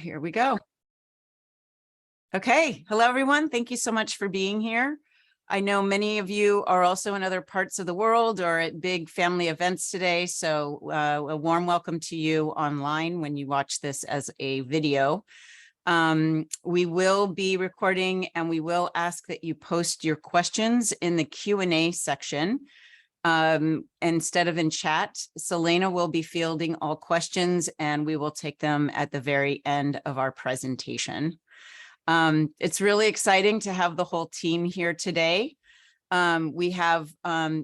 Here we go. Okay. Hello, everyone. Thank you so much for being here. I know many of you are also in other parts of the world or at big family events today. So a warm welcome to you online when you watch this as a video. We will be recording and we will ask that you post your questions in the Q&A section. Instead of in chat. Selena will be fielding all questions and we will take them at the very end of our presentation. It's really exciting to have the whole team here today. We have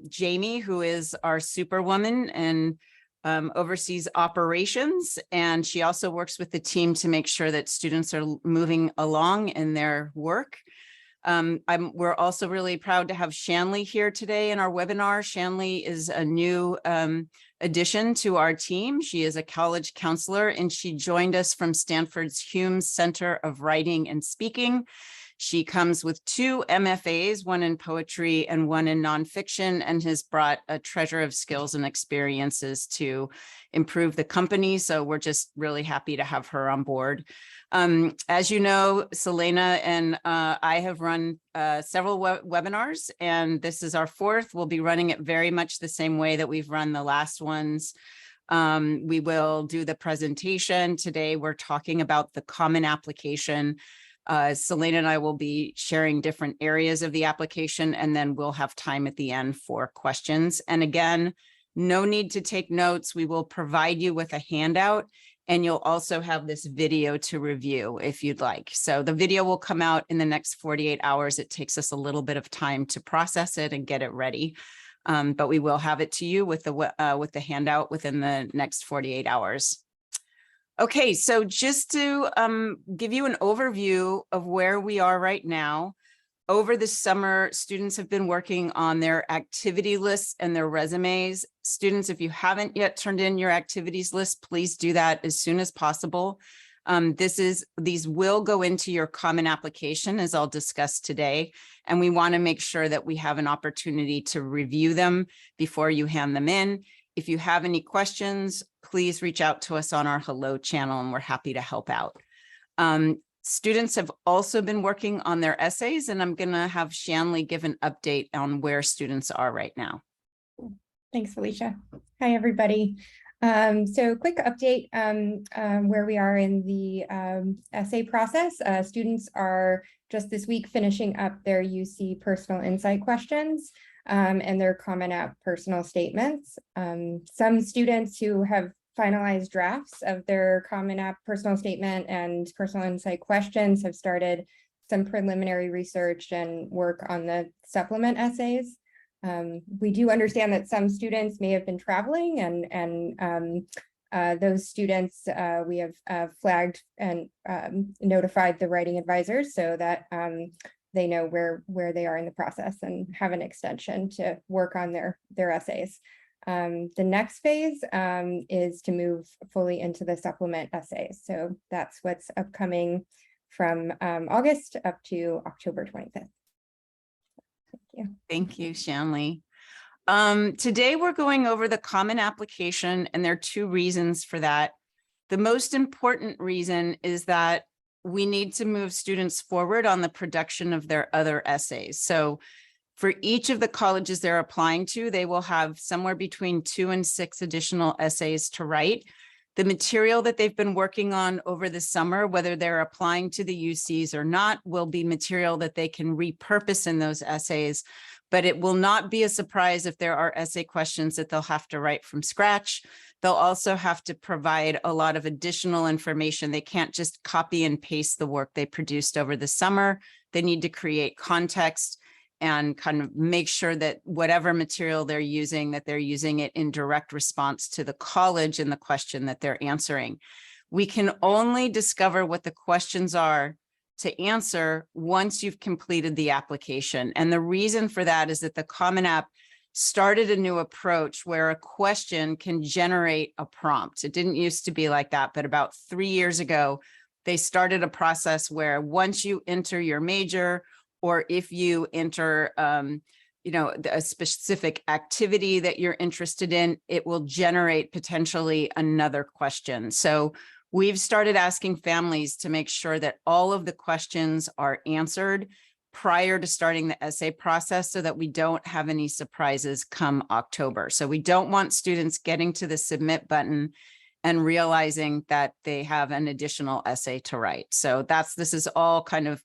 Jamie, who is our superwoman and oversees operations, and she also works with the team to make sure that students are moving along in their work. We're also really proud to have Shanley here today in our webinar. Shanley is a new addition to our team. She is a college counselor and she joined us from Stanford's Hume Center of Writing and Speaking. She comes with 2 MFAs, one in poetry and one in nonfiction, and has brought a treasure of skills and experiences to improve the company. So we're just really happy to have her on board. As you know, Selena and I have run several webinars, and this is our 4th. We'll be running it very much the same way that we've run the last ones. We will do the presentation. Today, we're talking about the Common Application. Selena and I will be sharing different areas of the application, and then we'll have time at the end for questions. And again, no need to take notes. We will provide you with a handout, and you'll also have this video to review if you'd like. So the video will come out in the next 48 hours. It takes us a little bit of time to process it and get it ready. But we will have it to you with the handout within the next 48 hours. Okay, so just to give you an overview of where we are right now. Over the summer, students have been working on their activity lists and their resumes. Students, if you haven't yet turned in your activities list, please do that as soon as possible. These will go into your Common Application, as I'll discuss today. And we want to make sure that we have an opportunity to review them before you hand them in. If you have any questions, please reach out to us on our Hello channel, and we're happy to help out. Students have also been working on their essays, and I'm going to have Shanley give an update on where students are right now. Thanks, Felicia. Hi, everybody. So quick update where we are in the essay process. Students are just this week finishing up their UC personal insight questions and their Common App personal statements. Some students who have finalized drafts of their Common App personal statement and personal insight questions have started some preliminary research and work on the supplement essays. We do understand that some students may have been traveling, and those students we have flagged and notified the writing advisors so that they know where they are in the process and have an extension to work on their essays. The next phase is to move fully into the supplement essays. So that's what's upcoming from August up to October 25th. Thank you. Thank you, Shanley. Today, we're going over the Common Application, and there are 2 reasons for that. The most important reason is that we need to move students forward on the production of their other essays. So for each of the colleges they're applying to, they will have somewhere between 2 and 6 additional essays to write. The material that they've been working on over the summer, whether they're applying to the UCs or not, will be material that they can repurpose in those essays. But it will not be a surprise if there are essay questions that they'll have to write from scratch. They'll also have to provide a lot of additional information. They can't just copy and paste the work they produced over the summer. They need to create context and kind of make sure that whatever material they're using, that they're using it in direct response to the college and the question that they're answering. We can only discover what the questions are to answer once you've completed the application. And the reason for that is that the Common App started a new approach where a question can generate a prompt. It didn't used to be like that, but about 3 years ago, they started a process where once you enter your major, or if you enter a specific activity that you're interested in, it will generate potentially another question. So We've started asking families to make sure that all of the questions are answered prior to starting the essay process so that we don't have any surprises come October. So we don't want students getting to the submit button and realizing that they have an additional essay to write. So this is all kind of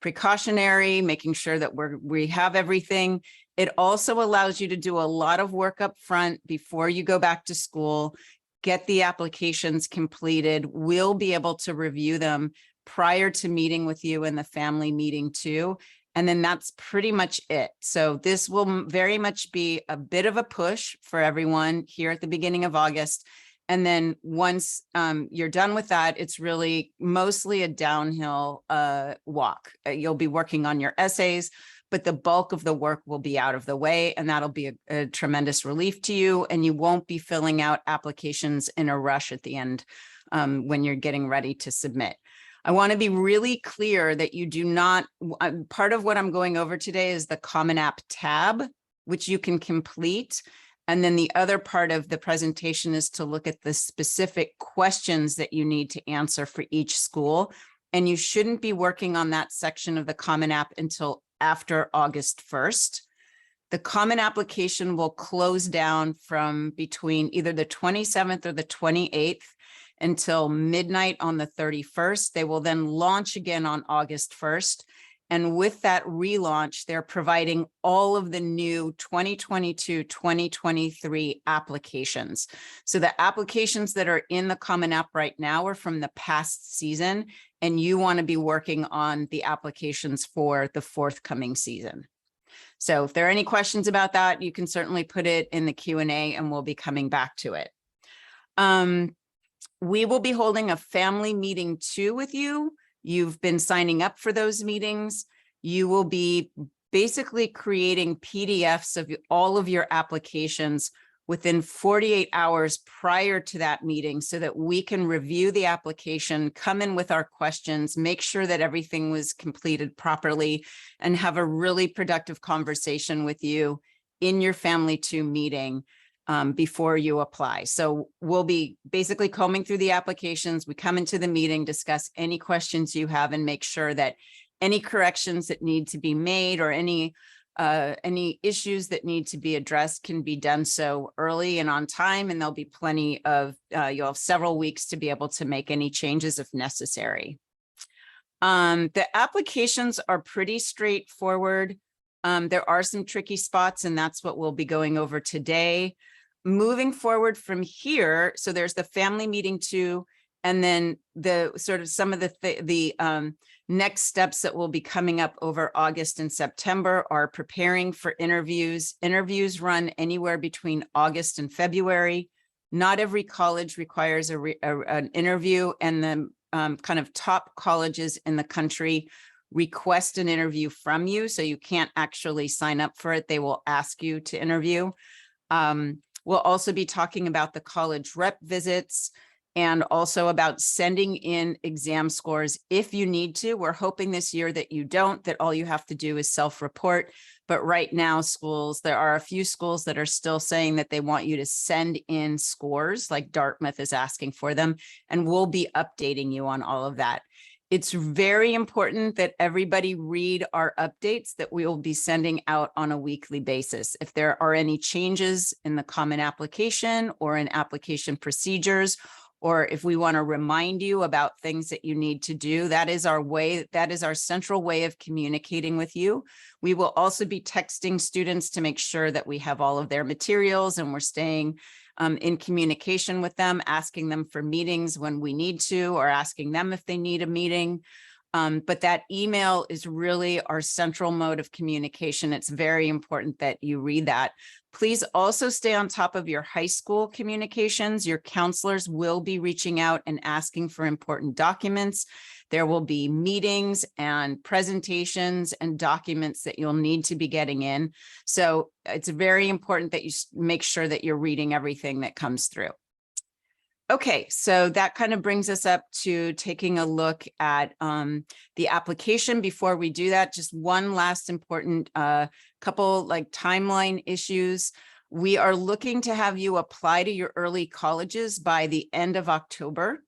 precautionary, making sure that we have everything. It also allows you to do a lot of work up front before you go back to school, get the applications completed. We'll be able to review them prior to meeting with you in the family meeting too. And then that's pretty much it. So this will very much be a bit of a push for everyone here at the beginning of August. And then once you're done with that, it's really mostly a downhill walk. You'll be working on your essays, but the bulk of the work will be out of the way, and that'll be a tremendous relief to you. And you won't be filling out applications in a rush at the end when you're getting ready to submit. I want to be really clear that you do not, part of what I'm going over today is the Common App tab, which you can complete. And then the other part of the presentation is to look at the specific questions that you need to answer for each school. And you shouldn't be working on that section of the Common App until after August 1st. The Common Application will close down from between either the 27th or the 28th until midnight on the 31st. They will then launch again on August 1st. And with that relaunch, they're providing all of the new 2022-2023 applications. So the applications that are in the Common App right now are from the past season, and you want to be working on the applications for the forthcoming season. So if there are any questions about that, you can certainly put it in the Q&A and we'll be coming back to it. We will be holding a family meeting too with you. You've been signing up for those meetings. You will be basically creating PDFs of all of your applications within 48 hours prior to that meeting so that we can review the application, come in with our questions, make sure that everything was completed properly, and have a really productive conversation with you in your Family 2 meeting before you apply. So we'll be basically combing through the applications. We come into the meeting, discuss any questions you have, and make sure that any corrections that need to be made or any issues that need to be addressed can be done so early and on time. And there'll be plenty of, you'll have several weeks to be able to make any changes if necessary. The applications are pretty straightforward. There are some tricky spots, and that's what we'll be going over today. Moving forward from here, so there's the family meeting too, and then the sort of some of the next steps that will be coming up over August and September are preparing for interviews. Interviews run anywhere between August and February. Not every college requires an interview, and the kind of top colleges in the country request an interview from you, so you can't actually sign up for it. They will ask you to interview. We'll also be talking about the college rep visits and also about sending in exam scores if you need to. We're hoping this year that you don't, that all you have to do is self-report. But right now, there are a few schools that are still saying that they want you to send in scores, like Dartmouth is asking for them, and we'll be updating you on all of that. It's very important that everybody read our updates that we will be sending out on a weekly basis. If there are any changes in the Common Application or in application procedures, or if we want to remind you about things that you need to do, that is our central way of communicating with you. We will also be texting students to make sure that we have all of their materials and we're staying in communication with them, asking them for meetings when we need to, or asking them if they need a meeting. But that email is really our central mode of communication. It's very important that you read that. Please also stay on top of your high school communications. Your counselors will be reaching out and asking for important documents. There will be meetings and presentations and documents that you'll need to be getting in. So it's very important that you make sure that you're reading everything that comes through. Okay, so that kind of brings us up to taking a look at the application. Before we do that, just one last important couple timeline issues. We are looking to have you apply to your early colleges by the end of October.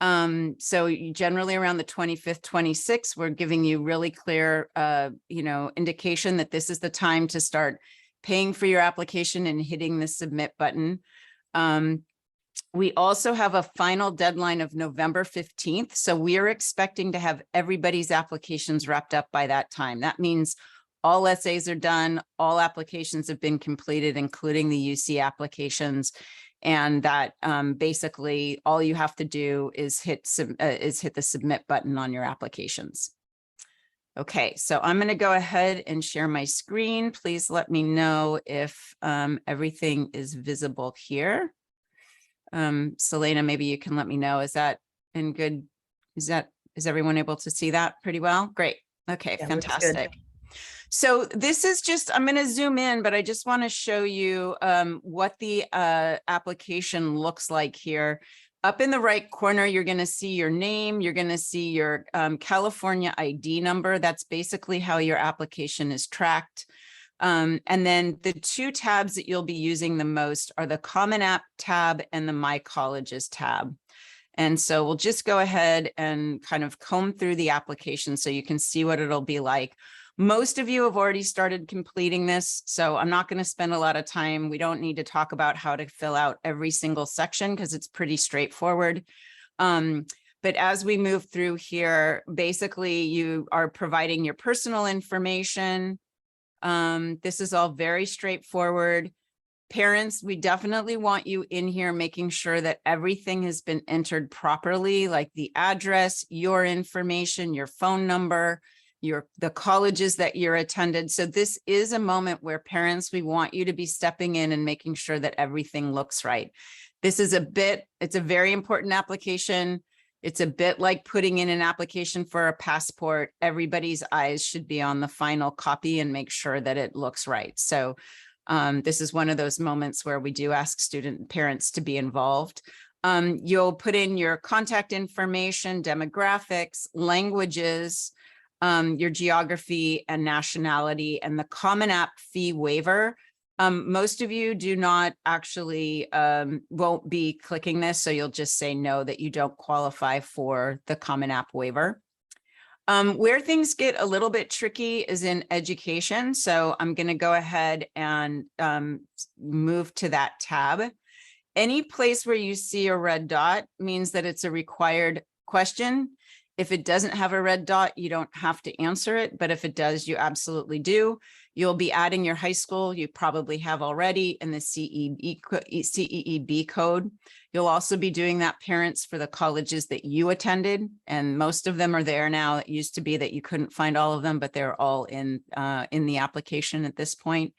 So generally around the 25th, 26th, we're giving you really clear, indication that this is the time to start paying for your application and hitting the submit button. We also have a final deadline of November 15th. So we are expecting to have everybody's applications wrapped up by that time. That means all essays are done, all applications have been completed, including the UC applications. And that basically all you have to do is hit the submit button on your applications. Okay, so I'm going to go ahead and share my screen. Please let me know if everything is visible here. Selena, maybe you can let me know. Is that in good? Is everyone able to see that pretty well? Great. Okay, Yeah, fantastic. So this is just, I'm going to zoom in, but I just want to show you what the application looks like here. Up in the right corner, you're going to see your name. You're going to see your California ID number. That's basically how your application is tracked. And then the two tabs that you'll be using the most are the Common App tab and the My Colleges tab. And so we'll just go ahead and kind of comb through the application so you can see what it'll be like. Most of you have already started completing this, so I'm not going to spend a lot of time. We don't need to talk about how to fill out every single section because it's pretty straightforward. But as we move through here, basically you are providing your personal information. This is all very straightforward. Parents, we definitely want you in here making sure that everything has been entered properly, like the address, your information, your phone number, the colleges that you're attended. So this is a moment where parents, we want you to be stepping in and making sure that everything looks right. This is it's a very important application. It's a bit like putting in an application for a passport. Everybody's eyes should be on the final copy and make sure that it looks right. So this is one of those moments where we do ask parents to be involved. You'll put in your contact information, demographics, languages, your geography and nationality, and the Common App fee waiver. Most of you do not actually won't be clicking this, so you'll just say no, that you don't qualify for the Common App waiver. Where things get a little bit tricky is in education. So I'm going to go ahead and move to that tab. Any place where you see a red dot means that it's a required question. If it doesn't have a red dot, you don't have to answer it. But if it does, you absolutely do. You'll be adding your high school. You probably have already in the CEEB code. You'll also be doing that, parents, for the colleges that you attended. And most of them are there now. It used to be that you couldn't find all of them, but they're all in the application at this point.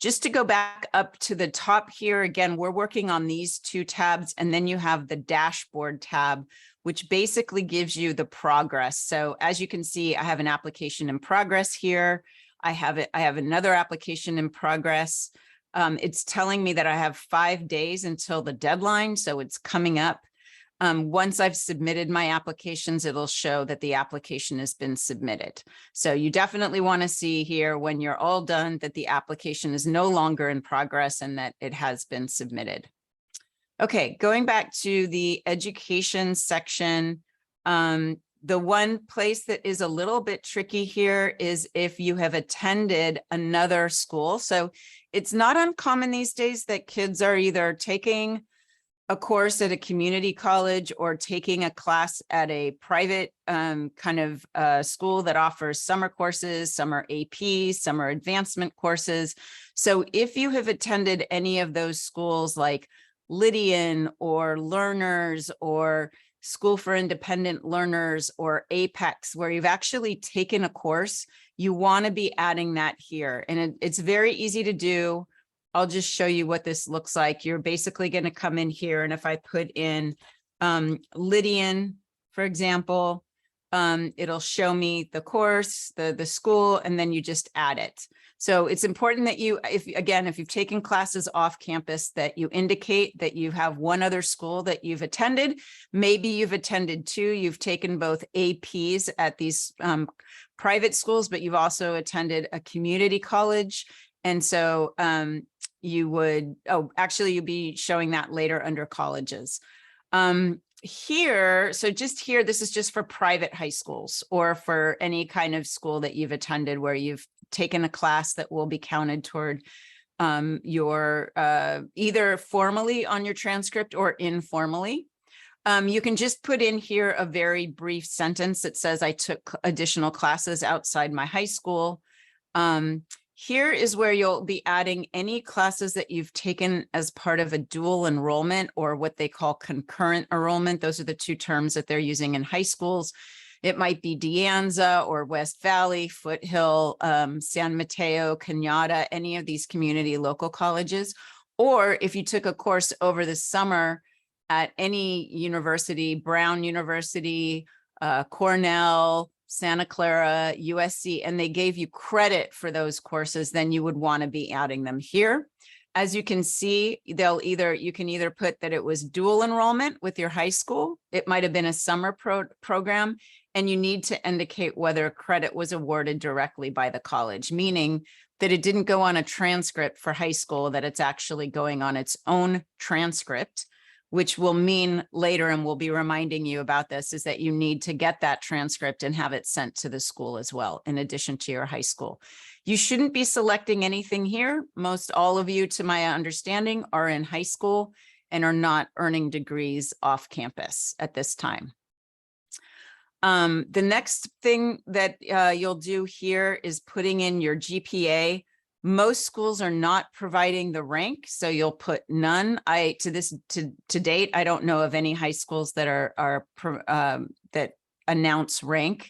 Just to go back up to the top here, again, we're working on these two tabs, and then you have the dashboard tab, which basically gives you the progress. So as you can see, I have an application in progress here. I have another application in progress. It's telling me that I have 5 days until the deadline, so it's coming up. Once I've submitted my applications, it'll show that the application has been submitted. So you definitely want to see here when you're all done that the application is no longer in progress and that it has been submitted. Okay, going back to the education section, the one place that is a little bit tricky here is if you have attended another school. So it's not uncommon these days that kids are either taking a course at a community college or taking a class at a private school that offers summer courses, summer APs, summer advancement courses. So if you have attended any of those schools like Lydian or Learners or School for Independent Learners or Apex, where you've actually taken a course, you want to be adding that here. And it's very easy to do. I'll just show you what this looks like. You're basically going to come in here, and if I put in Lydian, for example, it'll show me the course, the school, and then you just add it. So it's important that you, if you've taken classes off campus, that you indicate that you have one other school that you've attended. Maybe you've attended two. You've taken both APs at these private schools, but you've also attended a community college. And so you would, you'd be showing that later under colleges. Here, so just here, this is just for private high schools or for any kind of school that you've attended where you've taken a class that will be counted toward your either formally on your transcript or informally. You can just put in here a very brief sentence that says I took additional classes outside my high school. Here is where you'll be adding any classes that you've taken as part of a dual enrollment or what they call concurrent enrollment. Those are the two terms that they're using in high schools. It might be De Anza or West Valley, Foothill, San Mateo, Cañada, any of these community local colleges. Or if you took a course over the summer at any university, Brown University, Cornell, Santa Clara, USC, and they gave you credit for those courses, then you would want to be adding them here. As you can see, you can either put that it was dual enrollment with your high school. It might have been a summer program, and you need to indicate whether credit was awarded directly by the college, meaning that it didn't go on a transcript for high school, that it's actually going on its own transcript, which will mean later, and we'll be reminding you about this, is that you need to get that transcript and have it sent to the school as well, in addition to your high school. You shouldn't be selecting anything here. Most all of you, to my understanding, are in high school and are not earning degrees off campus at this time. The next thing that you'll do here is putting in your GPA. Most schools are not providing the rank, so you'll put none. To date, I don't know of any high schools that that announce rank.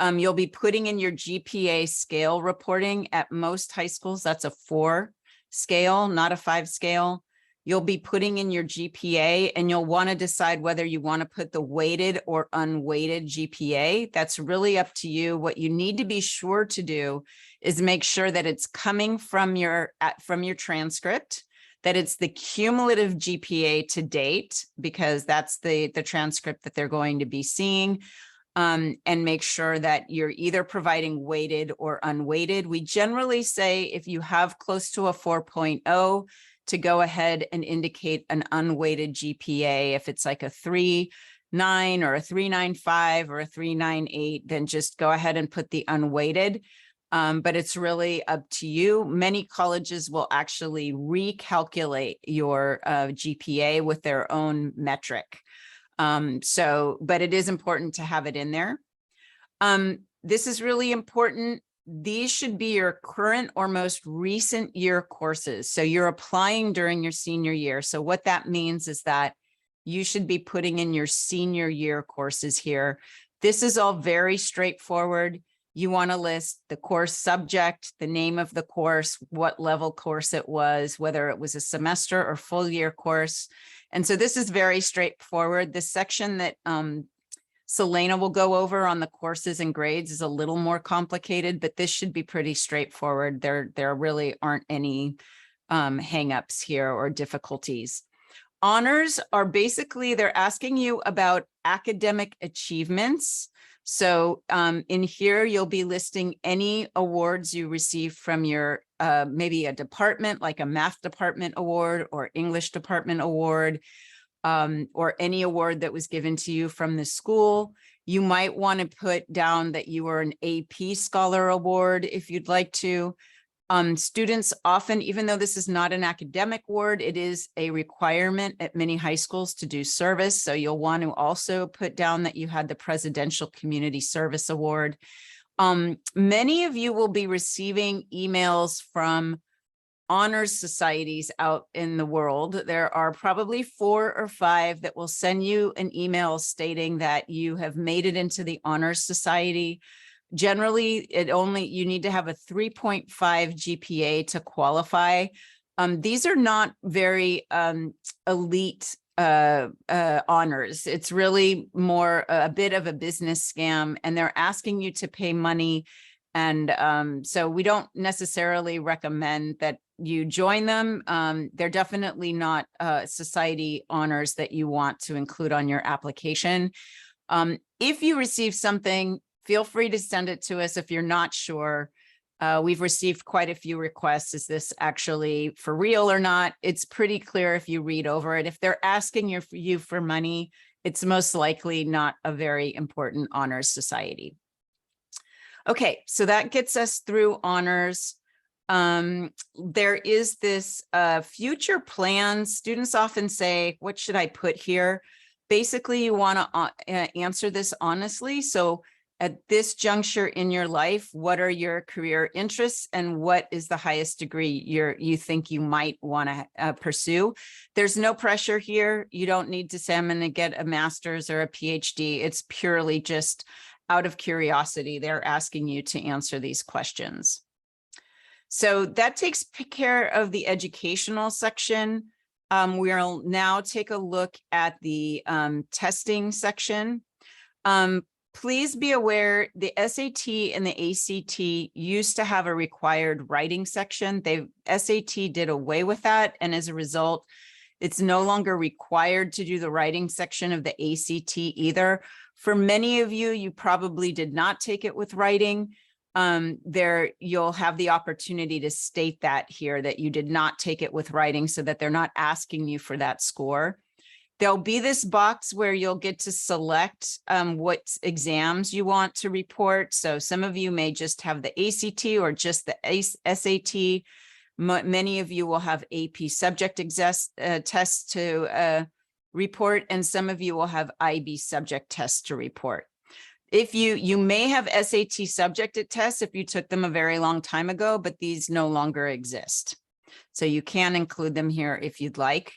You'll be putting in your GPA scale reporting at most high schools. That's a 4 scale, not a 5 scale. You'll be putting in your GPA, and you'll want to decide whether you want to put the weighted or unweighted GPA. That's really up to you. What you need to be sure to do is make sure that it's coming from your transcript, that it's the cumulative GPA to date, because that's the transcript that they're going to be seeing. And make sure that you're either providing weighted or unweighted. We generally say if you have close to a 4.0, to go ahead and indicate an unweighted GPA. If it's like a 3.9 or a 3.95 or a 3.98, then just go ahead and put the unweighted. But it's really up to you. Many colleges will actually recalculate your GPA with their own metric. But it is important to have it in there. This is really important. These should be your current or most recent year courses. So you're applying during your senior year. So what that means is that you should be putting in your senior year courses here. This is all very straightforward. You want to list the course subject, the name of the course, what level course it was, whether it was a semester or full year course. And so this is very straightforward. This section that Selena will go over on the courses and grades is a little more complicated, but this should be pretty straightforward. There really aren't any hangups here or difficulties. Honors are basically, they're asking you about academic achievements. So in here, you'll be listing any awards you received from your maybe a department, like a math department award or English department award, or any award that was given to you from the school. You might want to put down that you were an AP Scholar Award if you'd like to. Students often, even though this is not an academic award, it is a requirement at many high schools to do service. So you'll want to also put down that you had the Presidential Community Service Award. Many of you will be receiving emails from honors societies out in the world. There are probably 4 or 5 that will send you an email stating that you have made it into the honors society. Generally, you need to have a 3.5 GPA to qualify. These are not very elite honors. It's really more a bit of a business scam, and they're asking you to pay money. And so we don't necessarily recommend that you join them. They're definitely not society honors that you want to include on your application. If you receive something, feel free to send it to us if you're not sure. We've received quite a few requests. Is this actually for real or not? It's pretty clear if you read over it. If they're asking you for money, it's most likely not a very important honors society. Okay, so that gets us through honors. There is this future plans. Students often say, what should I put here? Basically, you want to answer this honestly. So at this juncture in your life, what are your career interests and what is the highest degree you think you might want to pursue? There's no pressure here. You don't need to say I'm going to get a master's or a PhD. It's purely just out of curiosity. They're asking you to answer these questions. So that takes care of the educational section. We'll now take a look at the testing section. Please be aware the SAT and the ACT used to have a required writing section. SAT did away with that. And as a result, it's no longer required to do the writing section of the ACT either. For many of you, you probably did not take it with writing. You'll have the opportunity to state that here, that you did not take it with writing so that they're not asking you for that score. There'll be this box where you'll get to select what exams you want to report. So some of you may just have the ACT or just the SAT. Many of you will have AP subject tests to report, and some of you will have IB subject tests to report. If you may have SAT subjected tests if you took them a very long time ago, but these no longer exist. So you can include them here if you'd like.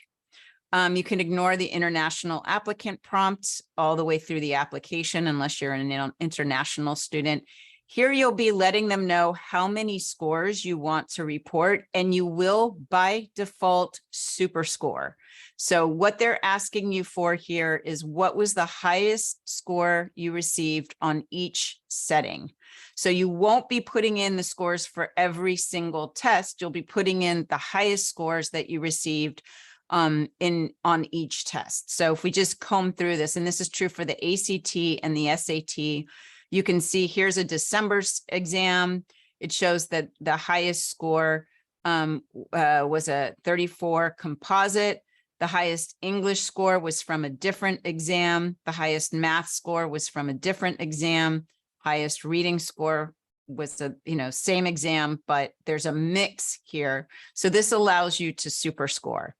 You can ignore the international applicant prompt all the way through the application unless you're an international student. Here you'll be letting them know how many scores you want to report, and you will by default super score. So what they're asking you for here is what was the highest score you received on each setting. So you won't be putting in the scores for every single test. You'll be putting in the highest scores that you received on each test. So if we just comb through this, and this is true for the ACT and the SAT, you can see here's a December exam. It shows that the highest score was a 34 composite. The highest English score was from a different exam. The highest math score was from a different exam. Highest reading score was the same exam, but there's a mix here. So this allows you to super score.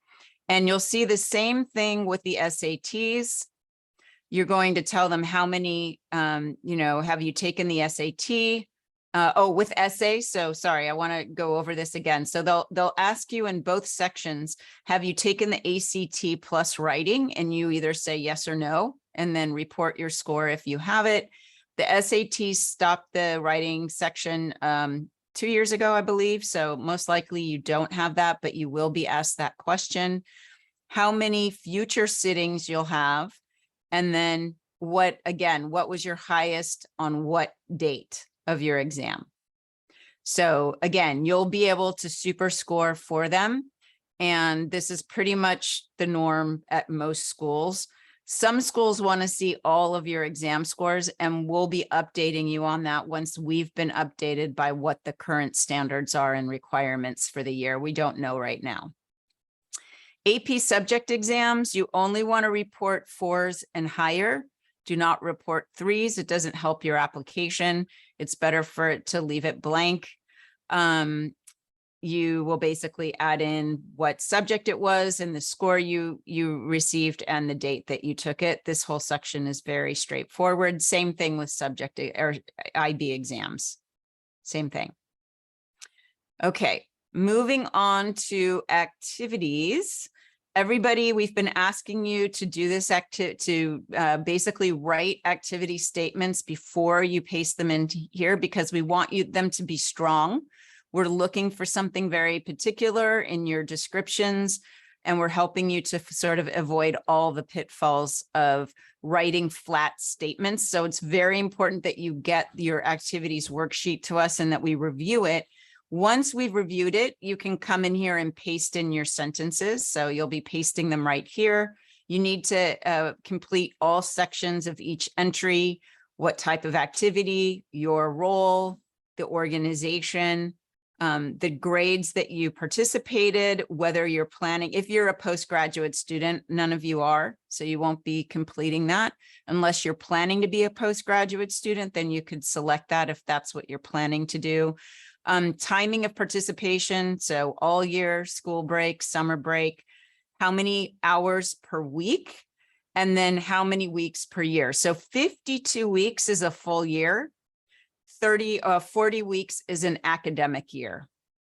And you'll see the same thing with the SATs. You're going to tell them how many, have you taken the SAT? With essay. So sorry, I want to go over this again. So they'll ask you in both sections, have you taken the ACT plus writing? And you either say yes or no, and then report your score if you have it. The SAT stopped the writing section 2 years ago, I believe. So most likely you don't have that, but you will be asked that question. How many future sittings you'll have. And then what was your highest on what date of your exam? So again, you'll be able to super score for them. And this is pretty much the norm at most schools. Some schools want to see all of your exam scores, and we'll be updating you on that once we've been updated by what the current standards are and requirements for the year. We don't know right now. AP subject exams, you only want to report 4s and higher. Do not report 3s. It doesn't help your application. It's better for it to leave it blank. You will basically add in what subject it was and the score you received and the date that you took it. This whole section is very straightforward. Same thing with subject or IB exams. Same thing. Okay, moving on to activities. Everybody, we've been asking you to do this basically write activity statements before you paste them into here because we want them to be strong. We're looking for something very particular in your descriptions, and we're helping you to sort of avoid all the pitfalls of writing flat statements. So it's very important that you get your activities worksheet to us and that we review it. Once we've reviewed it, you can come in here and paste in your sentences. So you'll be pasting them right here. You need to complete all sections of each entry, what type of activity, your role, the organization, the grades that you participated, whether you're planning, if you're a postgraduate student, none of you are, so you won't be completing that. Unless you're planning to be a postgraduate student, then you could select that if that's what you're planning to do. Timing of participation, so all year, school break, summer break, how many hours per week, and then how many weeks per year. So 52 weeks is a full year. 40 weeks is an academic year.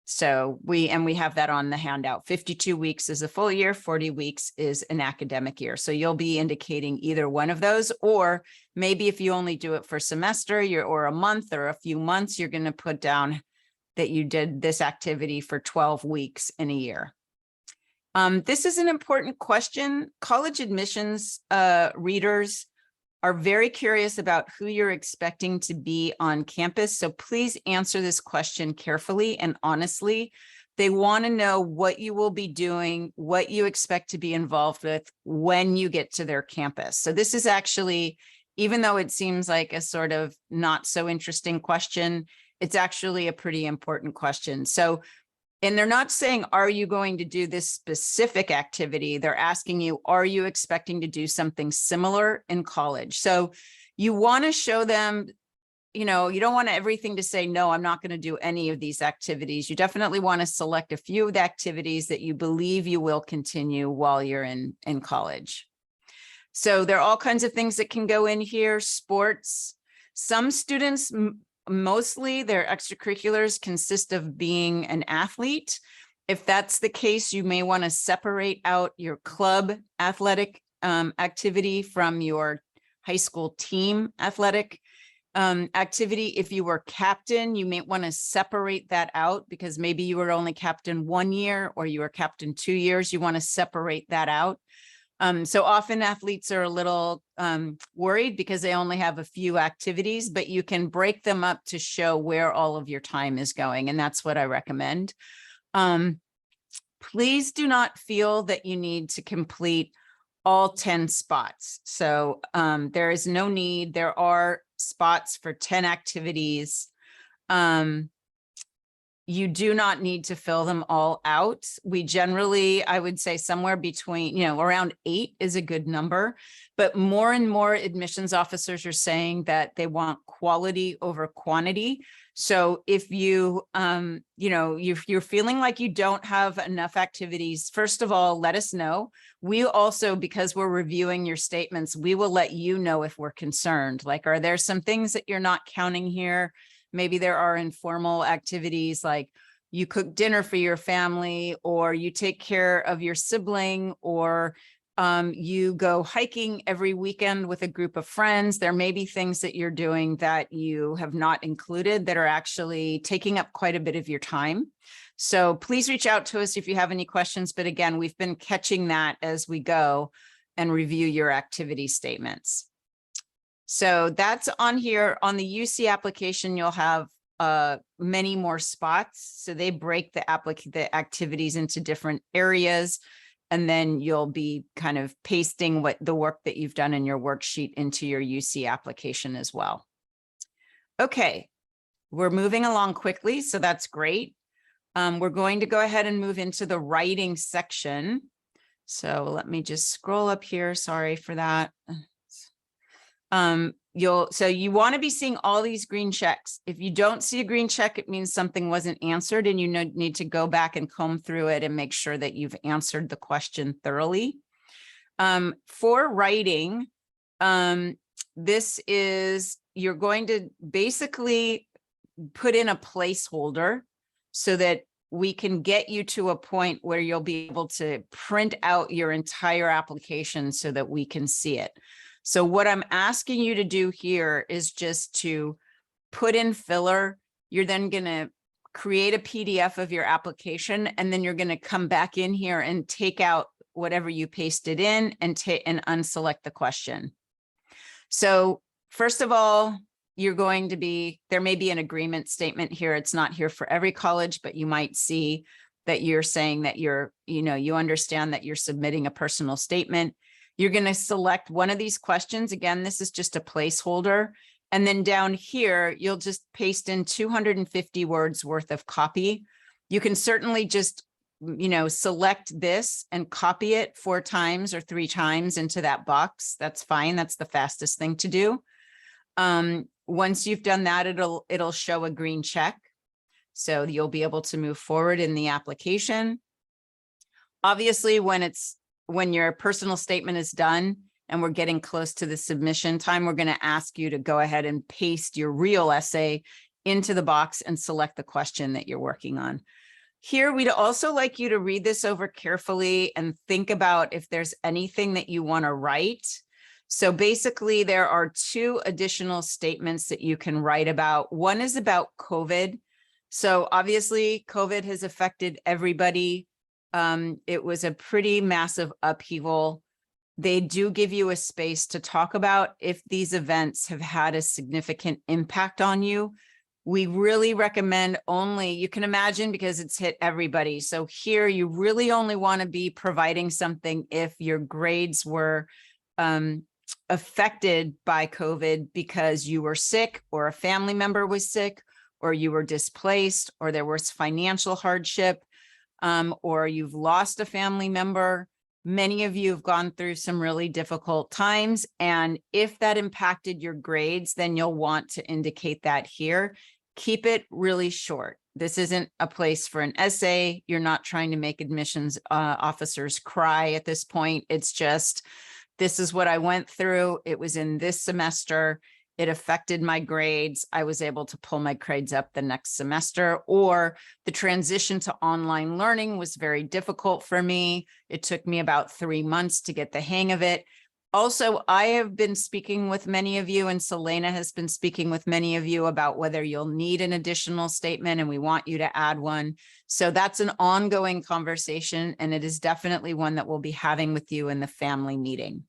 So we have that on the handout. 52 weeks is a full year, 40 weeks is an academic year. So you'll be indicating either one of those, or maybe if you only do it for semester or a month or a few months, you're going to put down that you did this activity for 12 weeks in a year. This is an important question. College admissions readers are very curious about who you're expecting to be on campus. So please answer this question carefully and honestly. They want to know what you will be doing, what you expect to be involved with when you get to their campus. So this is actually, even though it seems like a sort of not so interesting question, it's actually a pretty important question. So, and they're not saying, are you going to do this specific activity? They're asking you, are you expecting to do something similar in college? So you want to show them, you know, you don't want everything to say, no, I'm not going to do any of these activities. You definitely want to select a few of the activities that you believe you will continue while you're in college. So there are all kinds of things that can go in here. Sports. Some students, mostly their extracurriculars consist of being an athlete. If that's the case, you may want to separate out your club athletic activity from your high school team athletic activity. If you were captain, you may want to separate that out because maybe you were only captain 1 year or you were captain 2 years. You want to separate that out. So often athletes are a little worried because they only have a few activities, but you can break them up to show where all of your time is going. And that's what I recommend. Please do not feel that you need to complete all 10 spots. So there is no need. There are spots for 10 activities. You do not need to fill them all out. We generally, I would say somewhere between, you know, around 8 is a good number, but more and more admissions officers are saying that they want quality over quantity. So if you, you know, you're feeling like you don't have enough activities, first of all, let us know. We also, because we're reviewing your statements, we will let you know if we're concerned. Like, are there some things that you're not counting here? Maybe there are informal activities like you cook dinner for your family, or you take care of your sibling, or you go hiking every weekend with a group of friends. There may be things that you're doing that you have not included that are actually taking up quite a bit of your time. So please reach out to us if you have any questions. But again, we've been catching that as we go and review your activity statements. So that's on here. On the UC application, you'll have many more spots. So they break the activities into different areas, and then you'll be kind of pasting what the work that you've done in your worksheet into your UC application as well. Okay, we're moving along quickly, so that's great. We're going to go ahead and move into the writing section. So let me just scroll up here. Sorry for that. So you want to be seeing all these green checks. If you don't see a green check, it means something wasn't answered, and you need to go back and comb through it and make sure that you've answered the question thoroughly. For writing, this is, you're going to basically put in a placeholder so that we can get you to a point where you'll be able to print out your entire application so that we can see it. So what I'm asking you to do here is just to put in filler. You're then going to create a PDF of your application, and then you're going to come back in here and take out whatever you pasted in and unselect the question. So first of all, you're going to be, there may be an agreement statement here. It's not here for every college, but you might see that you're saying that you're, you know, you understand that you're submitting a personal statement. You're going to select one of these questions. Again, this is just a placeholder, And then down here, you'll just paste in 250 words worth of copy. You can certainly just, select this and copy it 4 times or 3 times into that box. That's fine. That's the fastest thing to do. Once you've done that, it'll show a green check. So you'll be able to move forward in the application. Obviously, when your personal statement is done and we're getting close to the submission time, we're going to ask you to go ahead and paste your real essay into the box and select the question that you're working on. Here, we'd also like you to read this over carefully and think about if there's anything that you want to write. So basically, there are 2 additional statements that you can write about. One is about COVID. So obviously, COVID has affected everybody. It was a pretty massive upheaval. They do give you a space to talk about if these events have had a significant impact on you. We really recommend only, you can imagine, because it's hit everybody. So here you really only want to be providing something if your grades were affected by COVID because you were sick or a family member was sick or you were displaced or there was financial hardship or you've lost a family member. Many of you have gone through some really difficult times. And if that impacted your grades, then you'll want to indicate that here. Keep it really short. This isn't a place for an essay. You're not trying to make admissions officers cry at this point. It's just, this is what I went through. It was in this semester. It affected my grades. I was able to pull my grades up the next semester, or the transition to online learning was very difficult for me. It took me about 3 months to get the hang of it. Also, I have been speaking with many of you, and Selena has been speaking with many of you about whether you'll need an additional statement, and we want you to add one. So that's an ongoing conversation, and it is definitely one that we'll be having with you in the family meeting.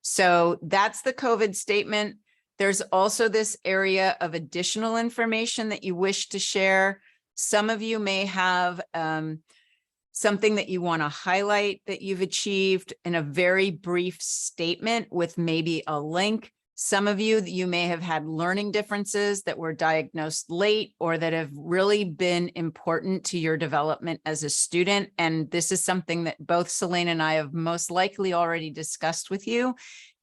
So that's the COVID statement. There's also this area of additional information that you wish to share. Some of you may have something that you want to highlight that you've achieved in a very brief statement with maybe a link. Some of you may have had learning differences that were diagnosed late or that have really been important to your development as a student. And this is something that both Selena and I have most likely already discussed with you.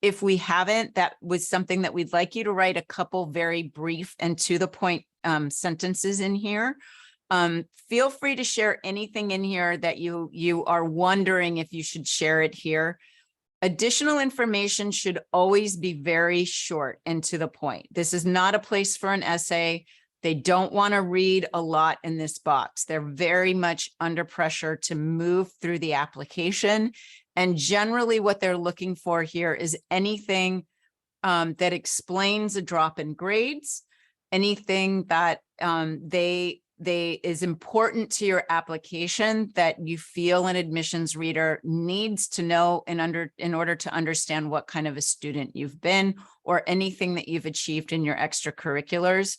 If we haven't, that was something that we'd like you to write a couple very brief and to the point sentences in here. Feel free to share anything in here that you are wondering if you should share it here. Additional information should always be very short and to the point. This is not a place for an essay. They don't want to read a lot in this box. They're very much under pressure to move through the application. And generally what they're looking for here is anything that explains a drop in grades, anything that is important to your application that you feel an admissions reader needs to know in order to understand what kind of a student you've been, or anything that you've achieved in your extracurriculars.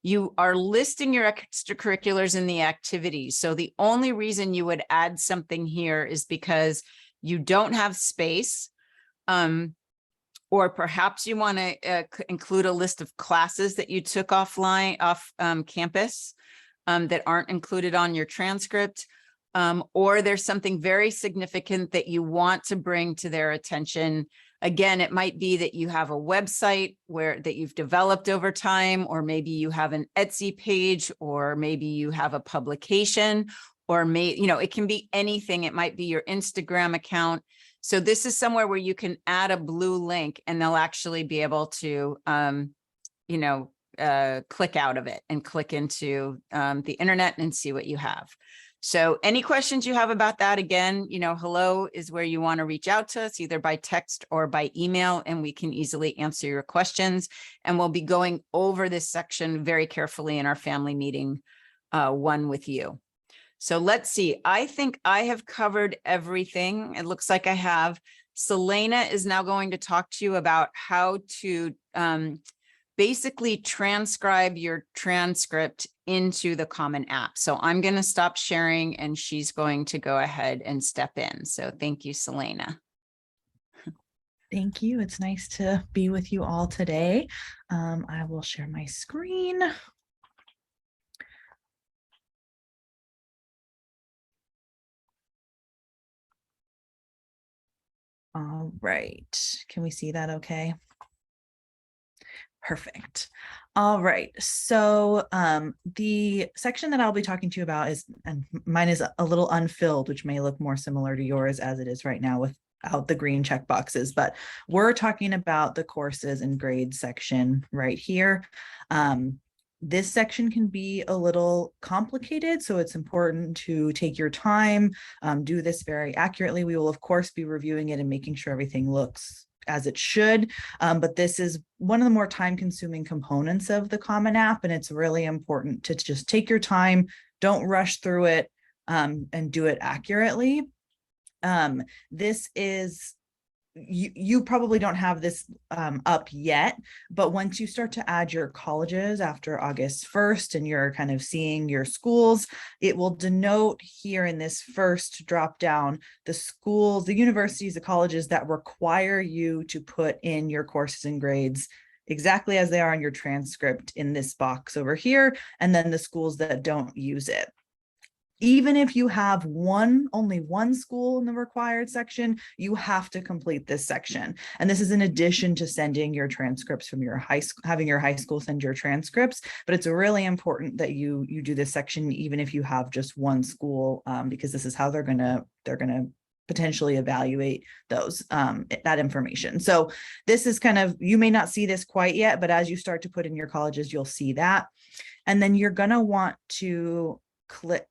You are listing your extracurriculars in the activities. So the only reason you would add something here is because you don't have space, or perhaps you want to include a list of classes that you took off campus that aren't included on your transcript, or there's something very significant that you want to bring to their attention. Again, it might be that you have a website that you've developed over time, or maybe you have an Etsy page, or maybe you have a publication, or it can be anything. It might be your Instagram account. So this is somewhere where you can add a blue link and they'll actually be able to, click out of it and click into the internet and see what you have. So any questions you have about that, again, hello is where you want to reach out to us, either by text or by email, and we can easily answer your questions. And we'll be going over this section very carefully in our family meeting one with you. So let's see, I think I have covered everything. It looks like I have. Selena is now going to talk to you about how to basically transcribe your transcript into the Common App. So I'm going to stop sharing and she's going to go ahead and step in. So thank you, Selena. Thank you. It's nice to be with you all today. I will share my screen. All right. Can we see that okay? Perfect. All right. So the section that I'll be talking to you about is, and mine is a little unfilled, which may look more similar to yours as it is right now without the green check boxes, but we're talking about the courses and grades section right here. This section can be a little complicated, so it's important to take your time, do this very accurately. We will, of course, be reviewing it and making sure everything looks as it should. But this is one of the more time-consuming components of the Common App, and it's really important to just take your time, don't rush through it, and do it accurately. This is, you probably don't have this up yet, but once you start to add your colleges after August 1st and you're kind of seeing your schools, it will denote here in this first drop down the schools, the universities, the colleges that require you to put in your courses and grades exactly as they are in your transcript in this box over here, and then the schools that don't use it. Even if you have only one school in the required section, you have to complete this section. And this is in addition to sending your transcripts from your high school, having your high school send your transcripts. But it's really important that you do this section, even if you have just one school, because this is how they're gonna potentially evaluate those that information. So this is kind of, you may not see this quite yet, but as you start to put in your colleges, you'll see that. And then you're gonna want to click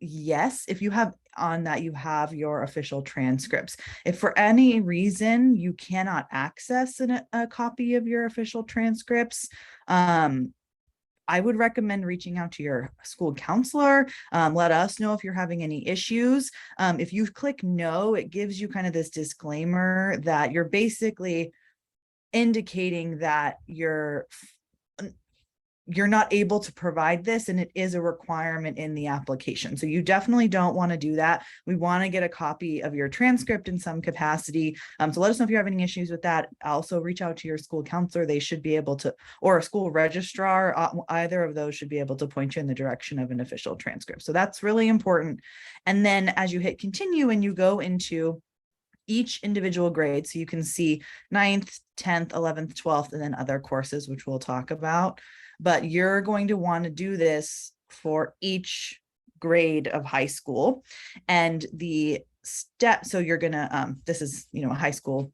yes, if you have on that, you have your official transcripts. If for any reason you cannot access a copy of your official transcripts, I would recommend reaching out to your school counselor. Let us know if you're having any issues. If you click no, it gives you kind of this disclaimer that you're basically indicating that you're not able to provide this, and it is a requirement in the application. So you definitely don't want to do that. We want to get a copy of your transcript in some capacity. So let us know if you're having any issues with that. Also reach out to your school counselor. They should be able to, or a school registrar, either of those should be able to point you in the direction of an official transcript. So that's really important. And then as you hit continue and you go into each individual grade, so you can see 9th, 10th, 11th, 12th, and then other courses, which we'll talk about. But you're going to want to do this for each grade of high school. And the step, so you're going to, this is, high school.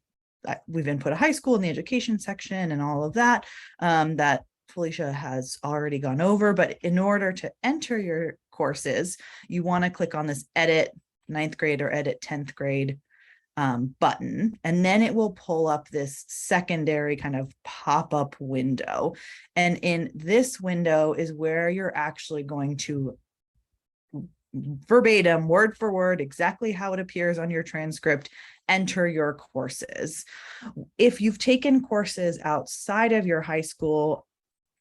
We've input a high school in the education section and all of that, that Felicia has already gone over. But in order to enter your courses, you want to click on this edit 9th grade or edit 10th grade button, and then it will pull up this secondary kind of pop-up window. And in this window is where you're actually going to verbatim, word for word, exactly how it appears on your transcript, enter your courses. If you've taken courses outside of your high school,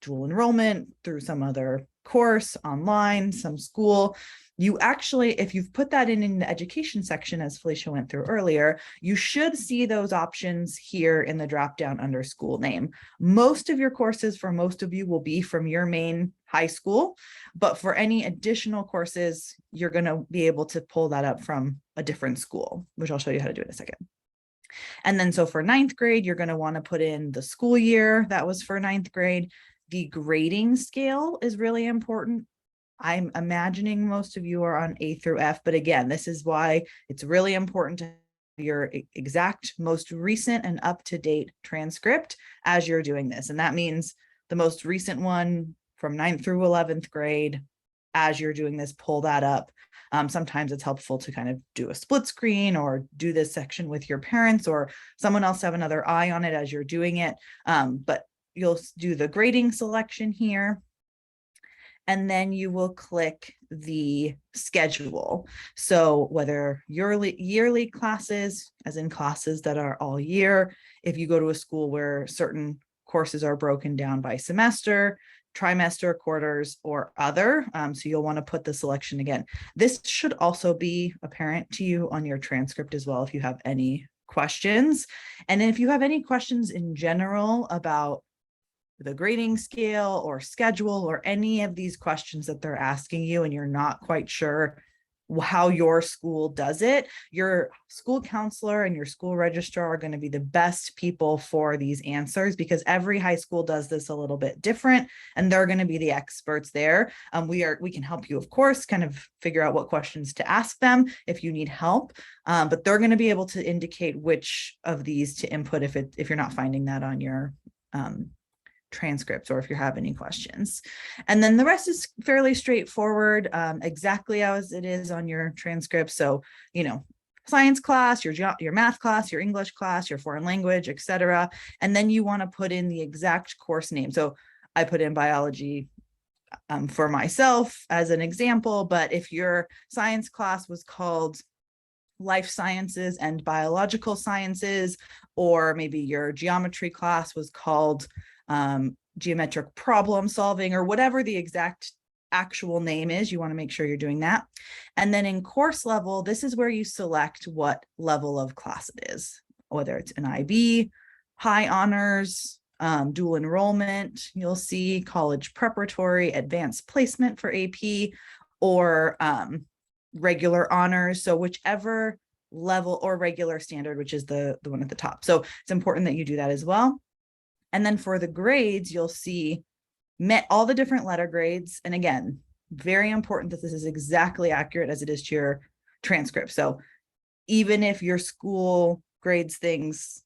dual enrollment, through some other course, online, some school, you actually, if you've put that in the education section, as Felicia went through earlier, you should see those options here in the drop down under school name. Most of your courses for most of you will be from your main high school, but for any additional courses, you're going to be able to pull that up from a different school, which I'll show you how to do in a second. And then so for 9th grade, you're going to want to put in the school year that was for 9th grade. The grading scale is really important. I'm imagining most of you are on A through F, but again, this is why it's really important to have your exact most recent and up-to-date transcript as you're doing this. And that means the most recent one from 9th through 11th grade, as you're doing this, pull that up. Sometimes it's helpful to kind of do a split screen or do this section with your parents or someone else have another eye on it as you're doing it. But you'll do the grading selection here. And then you will click the schedule. So whether yearly classes, as in classes that are all year, if you go to a school where certain courses are broken down by semester, trimester, quarters, or other. So you'll want to put the selection again. This should also be apparent to you on your transcript as well if you have any questions. And then if you have any questions in general about the grading scale or schedule or any of these questions that they're asking you and you're not quite sure how your school does it, your school counselor and your school registrar are going to be the best people for these answers, because every high school does this a little bit different and they're going to be the experts there. We can help you, of course, kind of figure out what questions to ask them if you need help, but they're going to be able to indicate which of these to input if you're not finding that on your transcripts or if you have any questions. And then the rest is fairly straightforward, exactly as it is on your transcript. So, science class, your math class, your English class, your foreign language, etc. And then you want to put in the exact course name. So I put in biology for myself as an example, but if your science class was called life sciences and biological sciences, or maybe your geometry class was called geometric problem solving, or whatever the exact actual name is, you want to make sure you're doing that. And then in course level, this is where you select what level of class it is, whether it's an IB, high honors, dual enrollment, you'll see college preparatory, advanced placement for AP, or regular honors. So whichever level, or regular standard, which is the one at the top. So it's important that you do that as well. And then for the grades, you'll see all the different letter grades. And again, very important that this is exactly accurate as it is to your transcript. So even if your school grades things,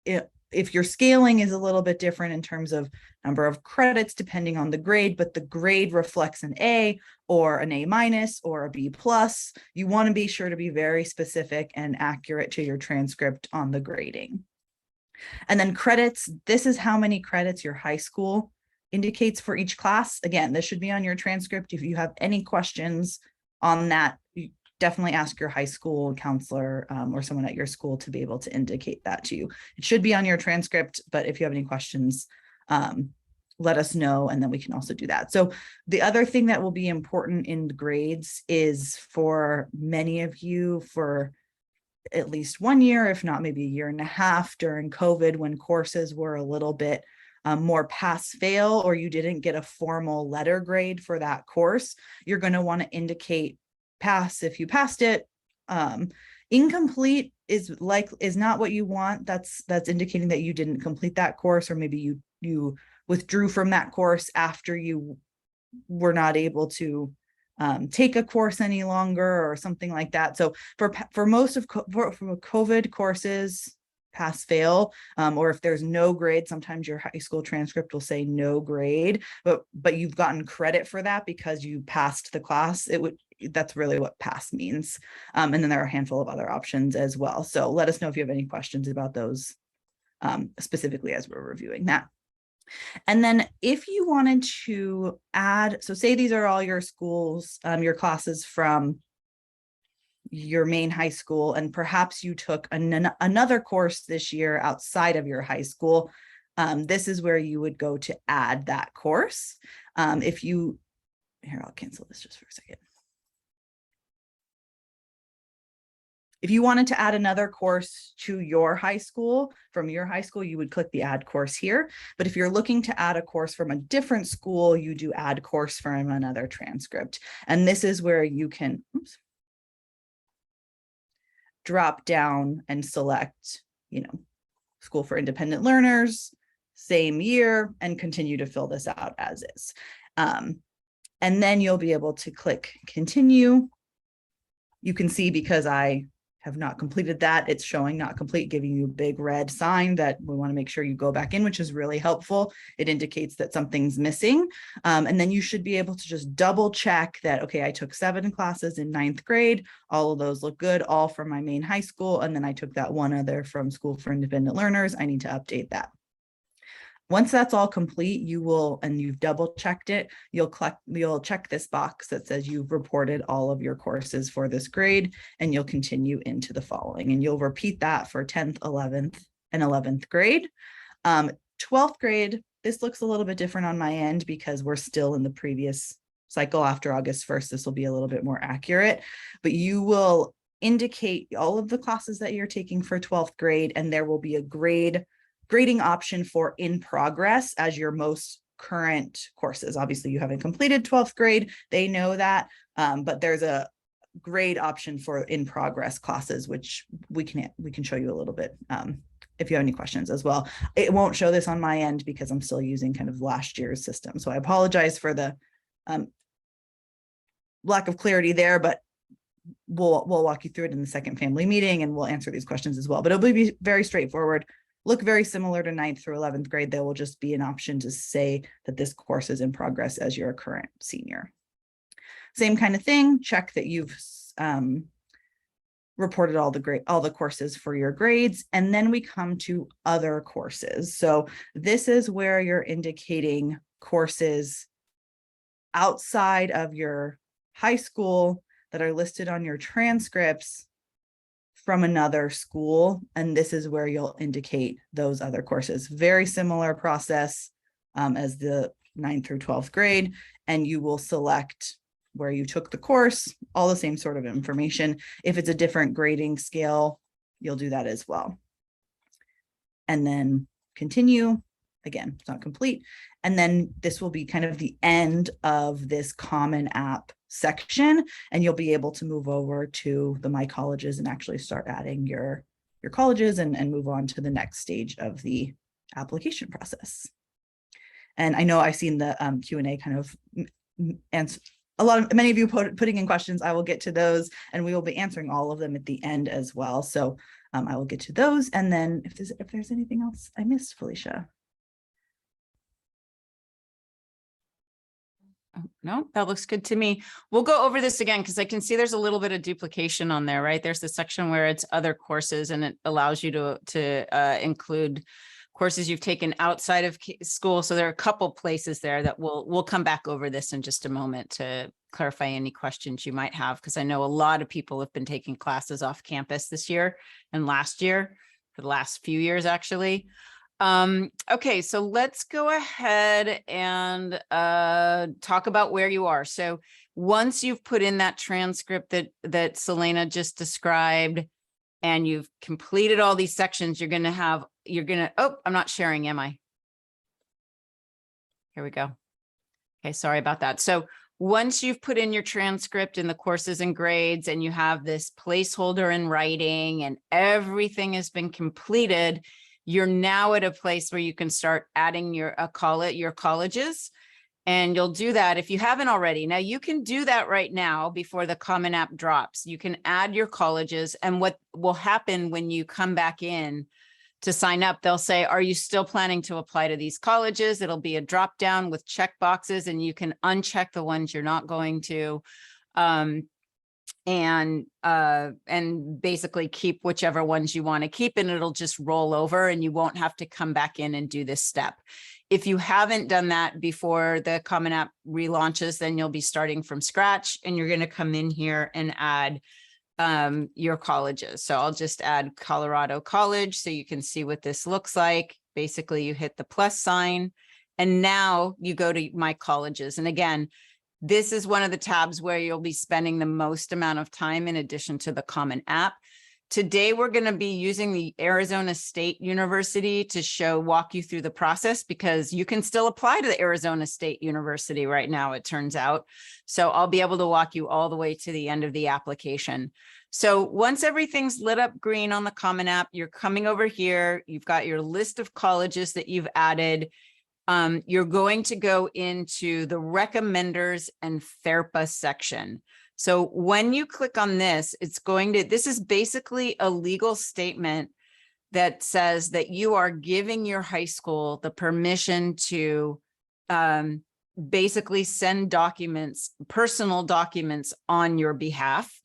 if your scaling is a little bit different in terms of number of credits, depending on the grade, but the grade reflects an A or an A minus or a B plus, you want to be sure to be very specific and accurate to your transcript on the grading. And then credits, this is how many credits your high school indicates for each class. Again, this should be on your transcript. If you have any questions on that, you definitely ask your high school counselor or someone at your school to be able to indicate that to you. It should be on your transcript, but if you have any questions, let us know, and then we can also do that. So the other thing that will be important in grades is, for many of you, for at least 1 year, if not maybe a year and a half during COVID, when courses were a little bit more pass fail, or you didn't get a formal letter grade for that course, you're going to want to indicate pass if you passed it. Incomplete is not what you want. That's indicating that you didn't complete that course, or maybe you withdrew from that course after you were not able to take a course any longer, or something like that. So for most of COVID courses, pass fail, or if there's no grade, sometimes your high school transcript will say no grade, but you've gotten credit for that because you passed the class. That's really what pass means. And then there are a handful of other options as well. So let us know if you have any questions about those, specifically as we're reviewing that. And then if you wanted to add, so say these are all your schools, your classes from your main high school, and perhaps you took another course this year outside of your high school, this is where you would go to add that course. Here, I'll cancel this just for a second. If you wanted to add another course to your high school, from your high school, you would click the add course here. But if you're looking to add a course from a different school, you do add course from another transcript. And this is where you can drop down and select, School for Independent Learners, same year, and continue to fill this out as is. And then you'll be able to click continue. You can see, because I have not completed that, it's showing not complete, giving you a big red sign that we want to make sure you go back in, which is really helpful. It indicates that something's missing. And then you should be able to just double check that, okay, I took 7 classes in 9th grade. All of those look good, all from my main high school. And then I took that one other from School for Independent Learners. I need to update that. Once that's all complete, and you've double checked it, you'll check this box that says you've reported all of your courses for this grade, and you'll continue into the following. And you'll repeat that for 10th, 11th, and 11th grade. 12th grade, this looks a little bit different on my end because we're still in the previous cycle. After August 1st, this will be a little bit more accurate, but you will indicate all of the classes that you're taking for 12th grade, and there will be a grading option for in progress as your most current courses. Obviously, you haven't completed 12th grade, they know that, but there's a grade option for in progress classes, which we can show you a little bit if you have any questions as well. It won't show this on my end because I'm still using kind of last year's system. So I apologize for the lack of clarity there, but we'll walk you through it in the second family meeting, and we'll answer these questions as well. But it'll be very straightforward, look very similar to 9th through 11th grade. There will just be an option to say that this course is in progress as you're a current senior. Same kind of thing, check that you've reported all the courses for your grades, and then we come to other courses. So this is where you're indicating courses outside of your high school that are listed on your transcripts from another school, and this is where you'll indicate those other courses. Very similar process as the 9th through 12th grade, and you will select where you took the course, all the same sort of information. If it's a different grading scale, you'll do that as well. And then continue. Again, it's not complete. And then this will be kind of the end of this Common App section, and you'll be able to move over to the My Colleges and actually start adding your colleges and move on to the next stage of the application process. And I know I've seen the Q&A kind of answer. Many of you putting in questions. I will get to those, and we will be answering all of them at the end as well. So I will get to those, and then if there's anything else I missed, Felicia. No, that looks good to me. We'll go over this again because I can see there's a little bit of duplication on there, right? There's the section where it's other courses, and it allows you to include courses you've taken outside of school. So there are a couple places there that we'll come back over this in just a moment to clarify any questions you might have, because I know a lot of people have been taking classes off campus this year and last year, for the last few years, actually. Okay, so let's go ahead and talk about where you are. So once you've put in that transcript that Selena just described, and you've completed all these sections, oh, I'm not sharing, am I? Here we go. Okay, sorry about that. So once you've put in your transcript and the courses and grades, and you have this placeholder in writing and everything has been completed, you're now at a place where you can start adding your colleges. And you'll do that if you haven't already. Now you can do that right now before the Common App drops. You can add your colleges, and what will happen when you come back in to sign up, they'll say, are you still planning to apply to these colleges? It'll be a drop down with check boxes, and you can uncheck the ones you're not going to, and basically keep whichever ones you want to keep, and it'll just roll over, and you won't have to come back in and do this step. If you haven't done that before the Common App relaunches, then you'll be starting from scratch, and you're going to come in here and add your colleges. So I'll just add Colorado College so you can see what this looks like. Basically, you hit the plus sign, and now you go to My Colleges. And again, this is one of the tabs where you'll be spending the most amount of time in addition to the Common App. Today, we're going to be using the Arizona State University to walk you through the process, because you can still apply to the Arizona State University right now, it turns out. So I'll be able to walk you all the way to the end of the application. So once everything's lit up green on the Common App, you're coming over here. You've got your list of colleges that you've added. You're going to go into the recommenders and FERPA section. So when you click on this, this is basically a legal statement that says that you are giving your high school the permission to basically send documents, personal documents on your behalf.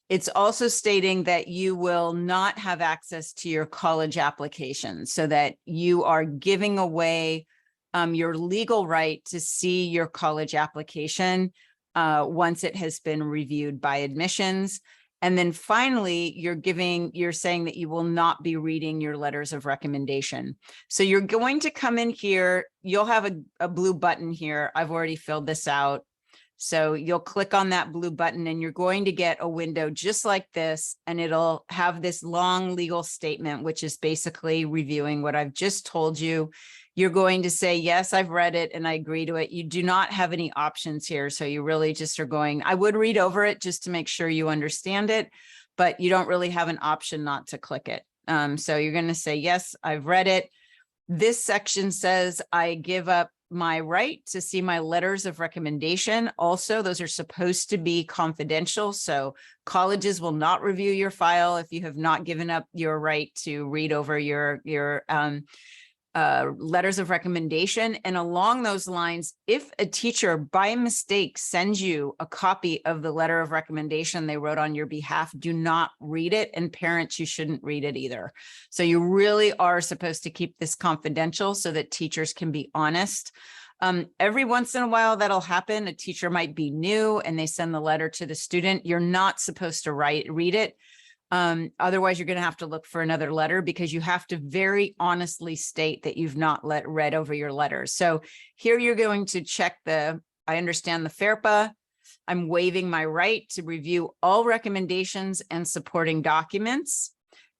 It's also stating that you will not have access to your college application, so that you are giving away your legal right to see your college application once it has been reviewed by admissions. And then finally, you're saying that you will not be reading your letters of recommendation. So you're going to come in here, you'll have a blue button here. I've already filled this out. So you'll click on that blue button and you're going to get a window just like this, and it'll have this long legal statement, which is basically reviewing what I've just told you. You're going to say, yes, I've read it and I agree to it. You do not have any options here. So you really just are going, I would read over it just to make sure you understand it, but you don't really have an option not to click it. So you're going to say, yes, I've read it. This section says I give up my right to see my letters of recommendation. Also, those are supposed to be confidential. So colleges will not review your file if you have not given up your right to read over your letters of recommendation. And along those lines, if a teacher by mistake sends you a copy of the letter of recommendation they wrote on your behalf, do not read it. And parents, you shouldn't read it either. So you really are supposed to keep this confidential so that teachers can be honest. Every once in a while that'll happen. A teacher might be new and they send the letter to the student. You're not supposed to read it. Otherwise, you're going to have to look for another letter, because you have to very honestly state that you've not read over your letters. So here you're going to check I understand the FERPA. I'm waiving my right to review all recommendations and supporting documents.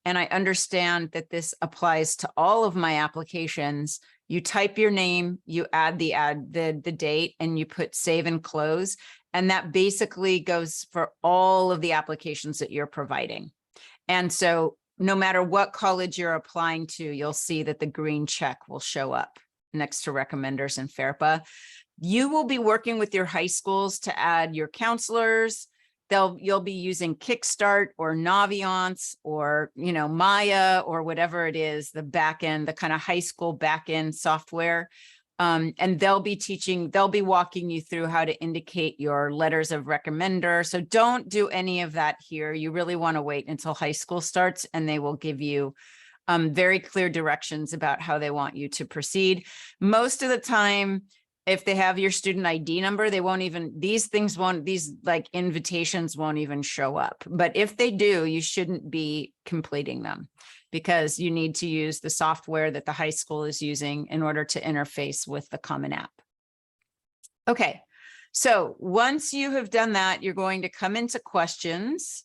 And I understand that this applies to all of my applications. You type your name, you add the date, and you put save and close. And that basically goes for all of the applications that you're providing. And so no matter what college you're applying to, you'll see that the green check will show up next to recommenders and FERPA. You will be working with your high schools to add your counselors. You'll be using Kickstart or Naviance or, Maya or whatever it is, the backend, the kind of high school backend software. And they'll be walking you through how to indicate your letters of recommender. So don't do any of that here. You really want to wait until high school starts, and they will give you very clear directions about how they want you to proceed. Most of the time, if they have your student ID number, these like invitations won't even show up. But if they do, you shouldn't be completing them, because you need to use the software that the high school is using in order to interface with the Common App. Okay, so once you have done that, you're going to come into questions.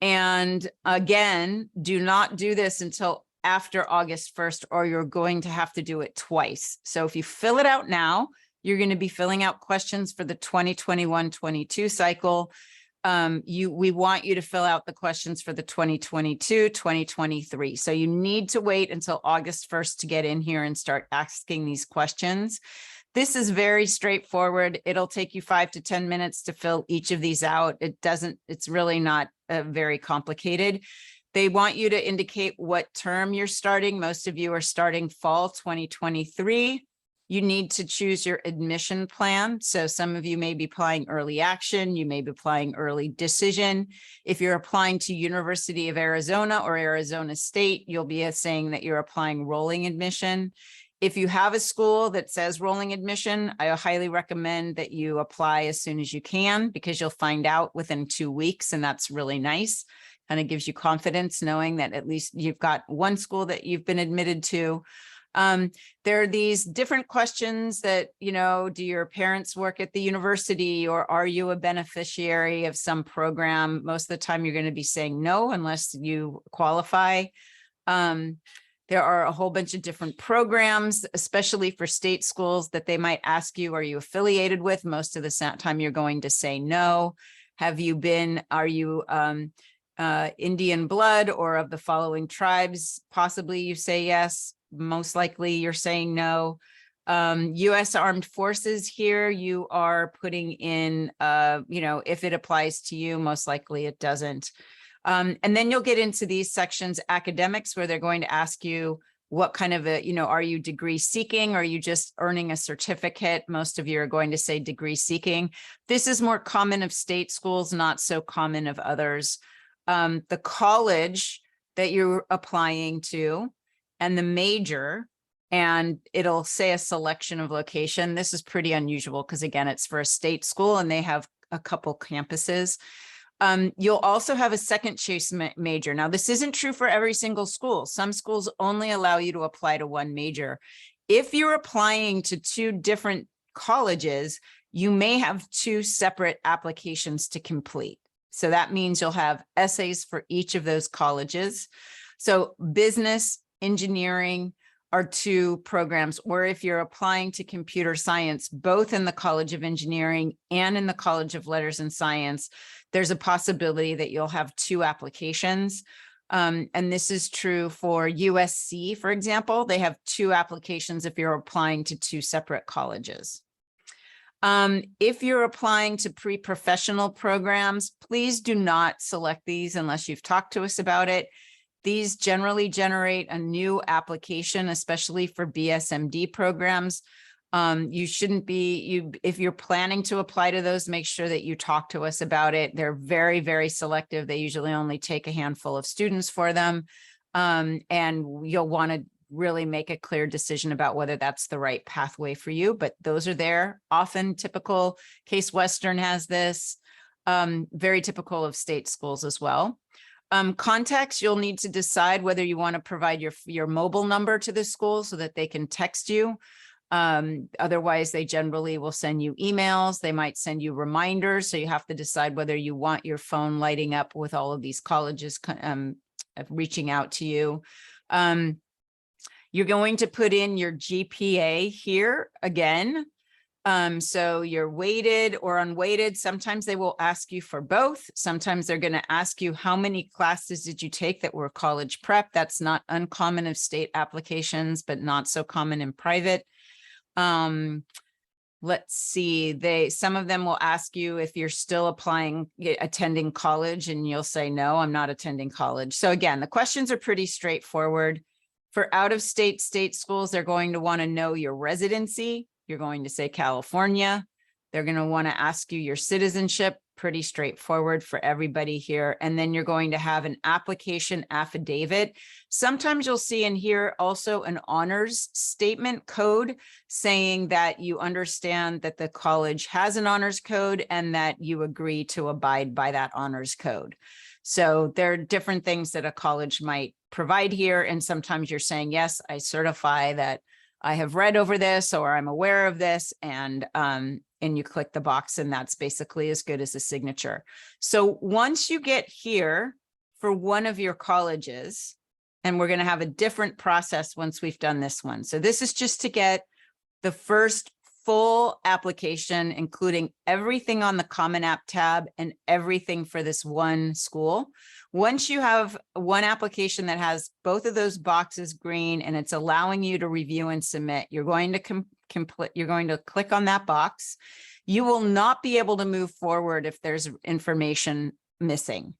And again, do not do this until after August 1st, or you're going to have to do it twice. So if you fill it out now, you're going to be filling out questions for the 2021-22 cycle. We want you to fill out the questions for the 2022-2023. So you need to wait until August 1st to get in here and start asking these questions. This is very straightforward. It'll take you 5 to 10 minutes to fill each of these out. It's really not very complicated. They want you to indicate what term you're starting. Most of you are starting fall 2023. You need to choose your admission plan. So some of you may be applying early action, you may be applying early decision. If you're applying to University of Arizona or Arizona State, you'll be saying that you're applying rolling admission. If you have a school that says rolling admission, I highly recommend that you apply as soon as you can, because you'll find out within 2 weeks, and that's really nice. Kind of gives you confidence knowing that at least you've got one school that you've been admitted to. There are these different questions that, do your parents work at the university, or are you a beneficiary of some program? Most of the time you're going to be saying no, unless you qualify. There are a whole bunch of different programs, especially for state schools, that they might ask you, are you affiliated with? Most of the time you're going to say no. Are you Indian blood or of the following tribes? Possibly you say yes. Most likely you're saying no. U.S. Armed Forces, here you are putting in, if it applies to you, most likely it doesn't. And then you'll get into these sections, academics, where they're going to ask you what kind of are you degree seeking? Or are you just earning a certificate? Most of you are going to say degree seeking. This is more common of state schools, not so common of others. The college that you're applying to and the major, and it'll say a selection of location. This is pretty unusual because, again, it's for a state school and they have a couple campuses. You'll also have a second choice major. Now, this isn't true for every single school. Some schools only allow you to apply to one major. If you're applying to 2 different colleges, you may have 2 separate applications to complete. So that means you'll have essays for each of those colleges. So business, engineering are 2 programs, or if you're applying to computer science, both in the College of Engineering and in the College of Letters and Science, there's a possibility that you'll have 2 applications. And this is true for USC, for example. They have 2 applications if you're applying to 2 separate colleges. If you're applying to pre-professional programs, please do not select these unless you've talked to us about it. These generally generate a new application, especially for BSMD programs. You shouldn't be, if you're planning to apply to those, make sure that you talk to us about it. They're very, very selective. They usually only take a handful of students for them. And you'll want to really make a clear decision about whether that's the right pathway for you, but those are there. Often typical. Case Western has this, very typical of state schools as well. Contacts, you'll need to decide whether you want to provide your mobile number to the school so that they can text you. Otherwise, they generally will send you emails. They might send you reminders. So you have to decide whether you want your phone lighting up with all of these colleges reaching out to you. You're going to put in your GPA here again. So you're weighted or unweighted. Sometimes they will ask you for both. Sometimes they're going to ask you how many classes did you take that were college prep. That's not uncommon of state applications, but not so common in private. Let's see, some of them will ask you if you're still attending college, and you'll say, no, I'm not attending college. So again, the questions are pretty straightforward. For out-of-state state schools, they're going to want to know your residency. You're going to say California. They're going to want to ask you your citizenship, pretty straightforward for everybody here. And then you're going to have an application affidavit. Sometimes you'll see in here also an honors statement code saying that you understand that the college has an honors code and that you agree to abide by that honors code. So there are different things that a college might provide here. And sometimes you're saying, yes, I certify that I have read over this, or I'm aware of this, and you click the box, and that's basically as good as a signature. So once you get here for one of your colleges, and we're going to have a different process once we've done this one. So this is just to get the first full application, including everything on the Common App tab and everything for this one school. Once you have one application that has both of those boxes green and it's allowing you to review and submit, you're going to click on that box. You will not be able to move forward if there's information missing,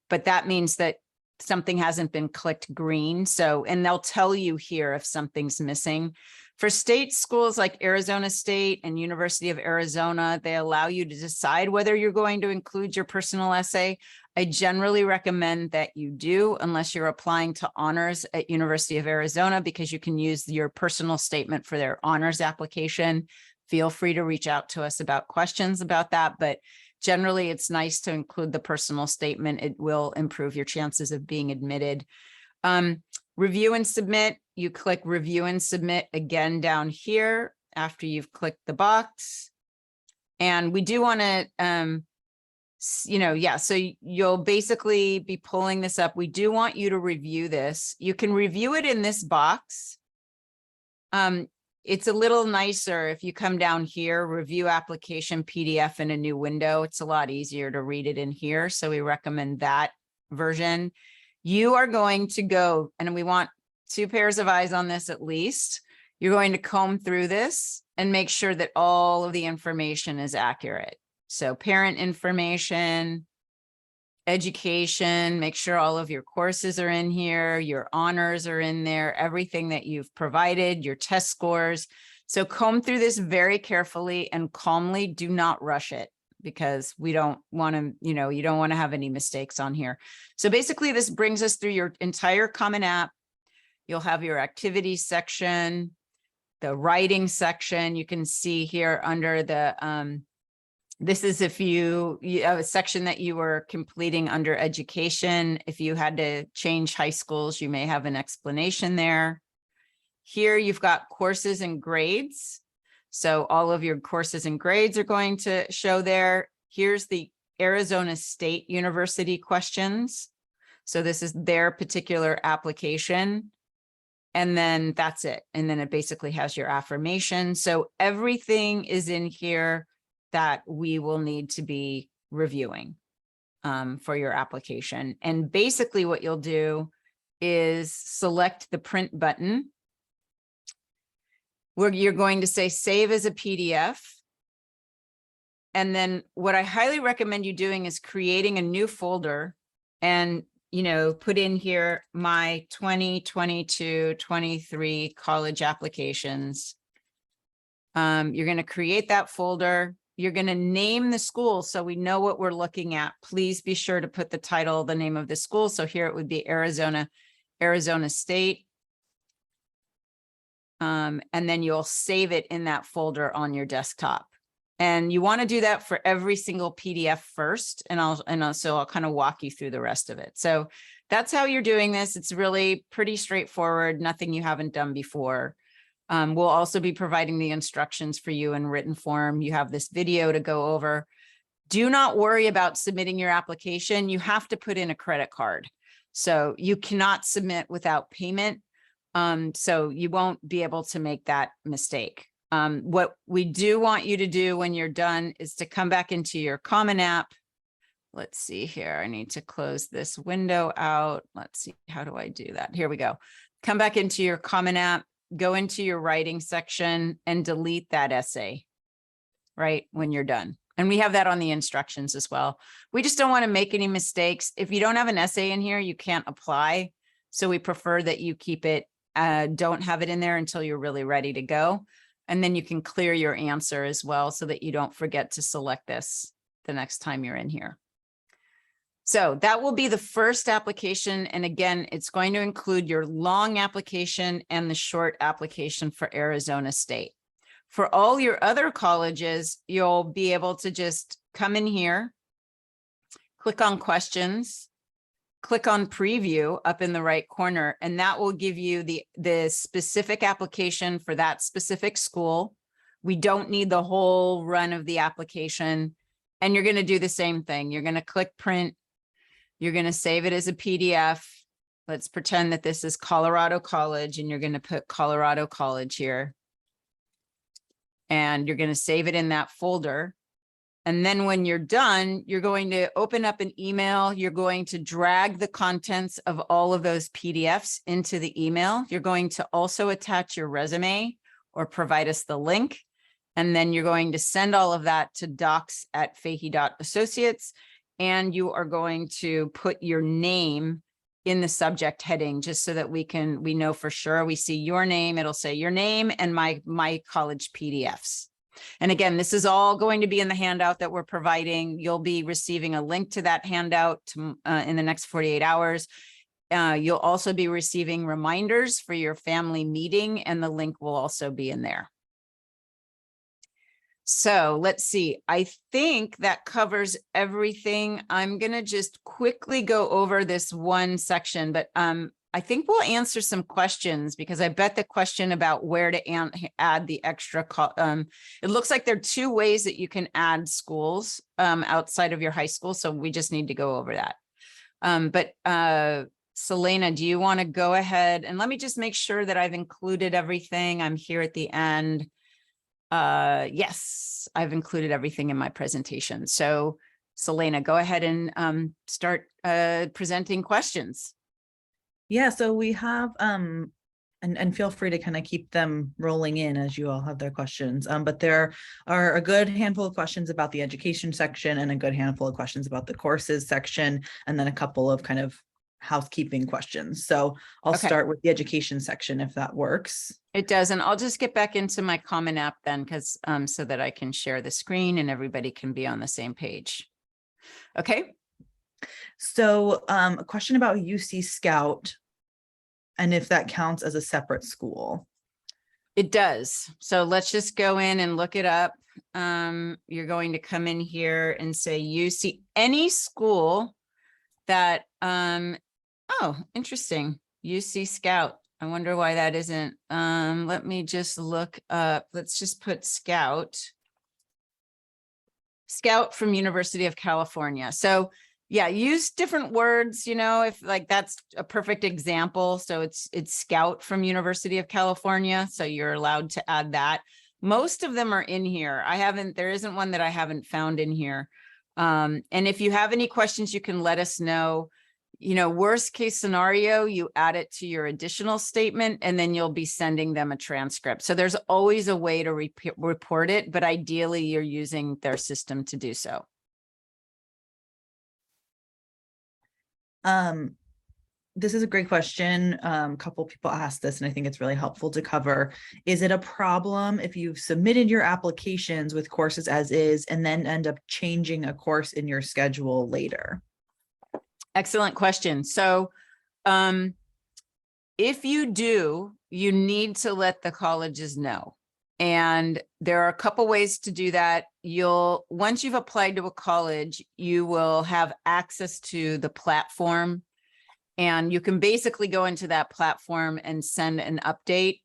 but that means that something hasn't been clicked green. So, and they'll tell you here if something's missing. For state schools like Arizona State and University of Arizona, they allow you to decide whether you're going to include your personal essay. I generally recommend that you do, unless you're applying to honors at University of Arizona, because you can use your personal statement for their honors application. Feel free to reach out to us about questions about that, but generally it's nice to include the personal statement. It will improve your chances of being admitted. Review and submit, you click review and submit again down here after you've clicked the box. And we do want to, so you'll basically be pulling this up. We do want you to review this. You can review it in this box. It's a little nicer if you come down here, review application PDF in a new window. It's a lot easier to read it in here. So we recommend that version. You are going to go, and we want 2 pairs of eyes on this at least. You're going to comb through this and make sure that all of the information is accurate. So parent information, education, make sure all of your courses are in here, your honors are in there, everything that you've provided, your test scores. So comb through this very carefully and calmly. Do not rush it, because we don't want to, you don't want to have any mistakes on here. So basically this brings us through your entire Common App. You'll have your activities section, the writing section. You can see here under the, this is if you have a section that you were completing under education. If you had to change high schools, you may have an explanation there. Here you've got courses and grades. So all of your courses and grades are going to show there. Here's the Arizona State University questions. So this is their particular application. And then that's it. And then it basically has your affirmation. So everything is in here that we will need to be reviewing for your application. And basically what you'll do is select the print button, where you're going to say save as a PDF. And then what I highly recommend you doing is creating a new folder and, put in here my 2022-23 college applications. You're going to create that folder. You're going to name the school so we know what we're looking at. Please be sure to put the title, the name of the school. So here it would be Arizona State. And then you'll save it in that folder on your desktop. And you want to do that for every single PDF first. And I'll kind of walk you through the rest of it. So that's how you're doing this. It's really pretty straightforward, nothing you haven't done before. We'll also be providing the instructions for you in written form. You have this video to go over. Do not worry about submitting your application. You have to put in a credit card. So you cannot submit without payment. So you won't be able to make that mistake. What we do want you to do when you're done is to come back into your Common App. Let's see here. I need to close this window out. Let's see. How do I do that? Here we go. Come back into your Common App, go into your writing section and delete that essay right when you're done. And we have that on the instructions as well. We just don't want to make any mistakes. If you don't have an essay in here, you can't apply. So we prefer that you keep it, don't have it in there until you're really ready to go. And then you can clear your answer as well so that you don't forget to select this the next time you're in here. So that will be the first application. And again, it's going to include your long application and the short application for Arizona State. For all your other colleges, you'll be able to just come in here, click on questions, click on preview up in the right corner, and that will give you the specific application for that specific school. We don't need the whole run of the application. And you're going to do the same thing. You're going to click print. You're going to save it as a PDF. Let's pretend that this is Colorado College, and you're going to put Colorado College here. And you're going to save it in that folder. And then when you're done, you're going to open up an email. You're going to drag the contents of all of those PDFs into the email. You're going to also attach your resume or provide us the link. And then you're going to send all of that to docs@fahey.associates. And you are going to put your name in the subject heading, just so that we know for sure. We see your name, it'll say your name and my college PDFs. And again, this is all going to be in the handout that we're providing. You'll be receiving a link to that handout in the next 48 hours. You'll also be receiving reminders for your family meeting, and the link will also be in there. So let's see. I think that covers everything. I'm going to just quickly go over this one section, but I think we'll answer some questions, because I bet the question about where to add the extra, it looks like there are two ways that you can add schools outside of your high school. So we just need to go over that. Selena, do you want to go ahead and let me just make sure that I've included everything? I'm here at the end. Yes, I've included everything in my presentation. So Selena, go ahead and start presenting questions. Yeah, so we have, and feel free to kind of keep them rolling in as you all have their questions. But there are a good handful of questions about the education section and a good handful of questions about the courses section, and then a couple of kind of housekeeping questions. So I'll start with the education section if that works. It does. And I'll just get back into my Common App then, because so that I can share the screen and everybody can be on the same page. Okay. So a question about UC Scout and if that counts as a separate school. It does. So let's just go in and look it up. You're going to come in here and say UC, any school that, oh, interesting. UC Scout. I wonder why that isn't. Let me just look up. Let's just put Scout. Scout from University of California. So yeah, use different words, you know, if like that's a perfect example. So it's Scout from University of California. So you're allowed to add that. Most of them are in here. There isn't one that I haven't found in here. And if you have any questions, you can let us know. You know, worst case scenario, you add it to your additional statement and then you'll be sending them a transcript. So there's always a way to report it, but ideally you're using their system to do so. This is a great question. A couple people asked this, and I think it's really helpful to cover. Is it a problem if you've submitted your applications with courses as is and then end up changing a course in your schedule later? Excellent question. So if you do, you need to let the colleges know. And there are a couple ways to do that. Once you've applied to a college, you will have access to the platform. And you can basically go into that platform and send an update.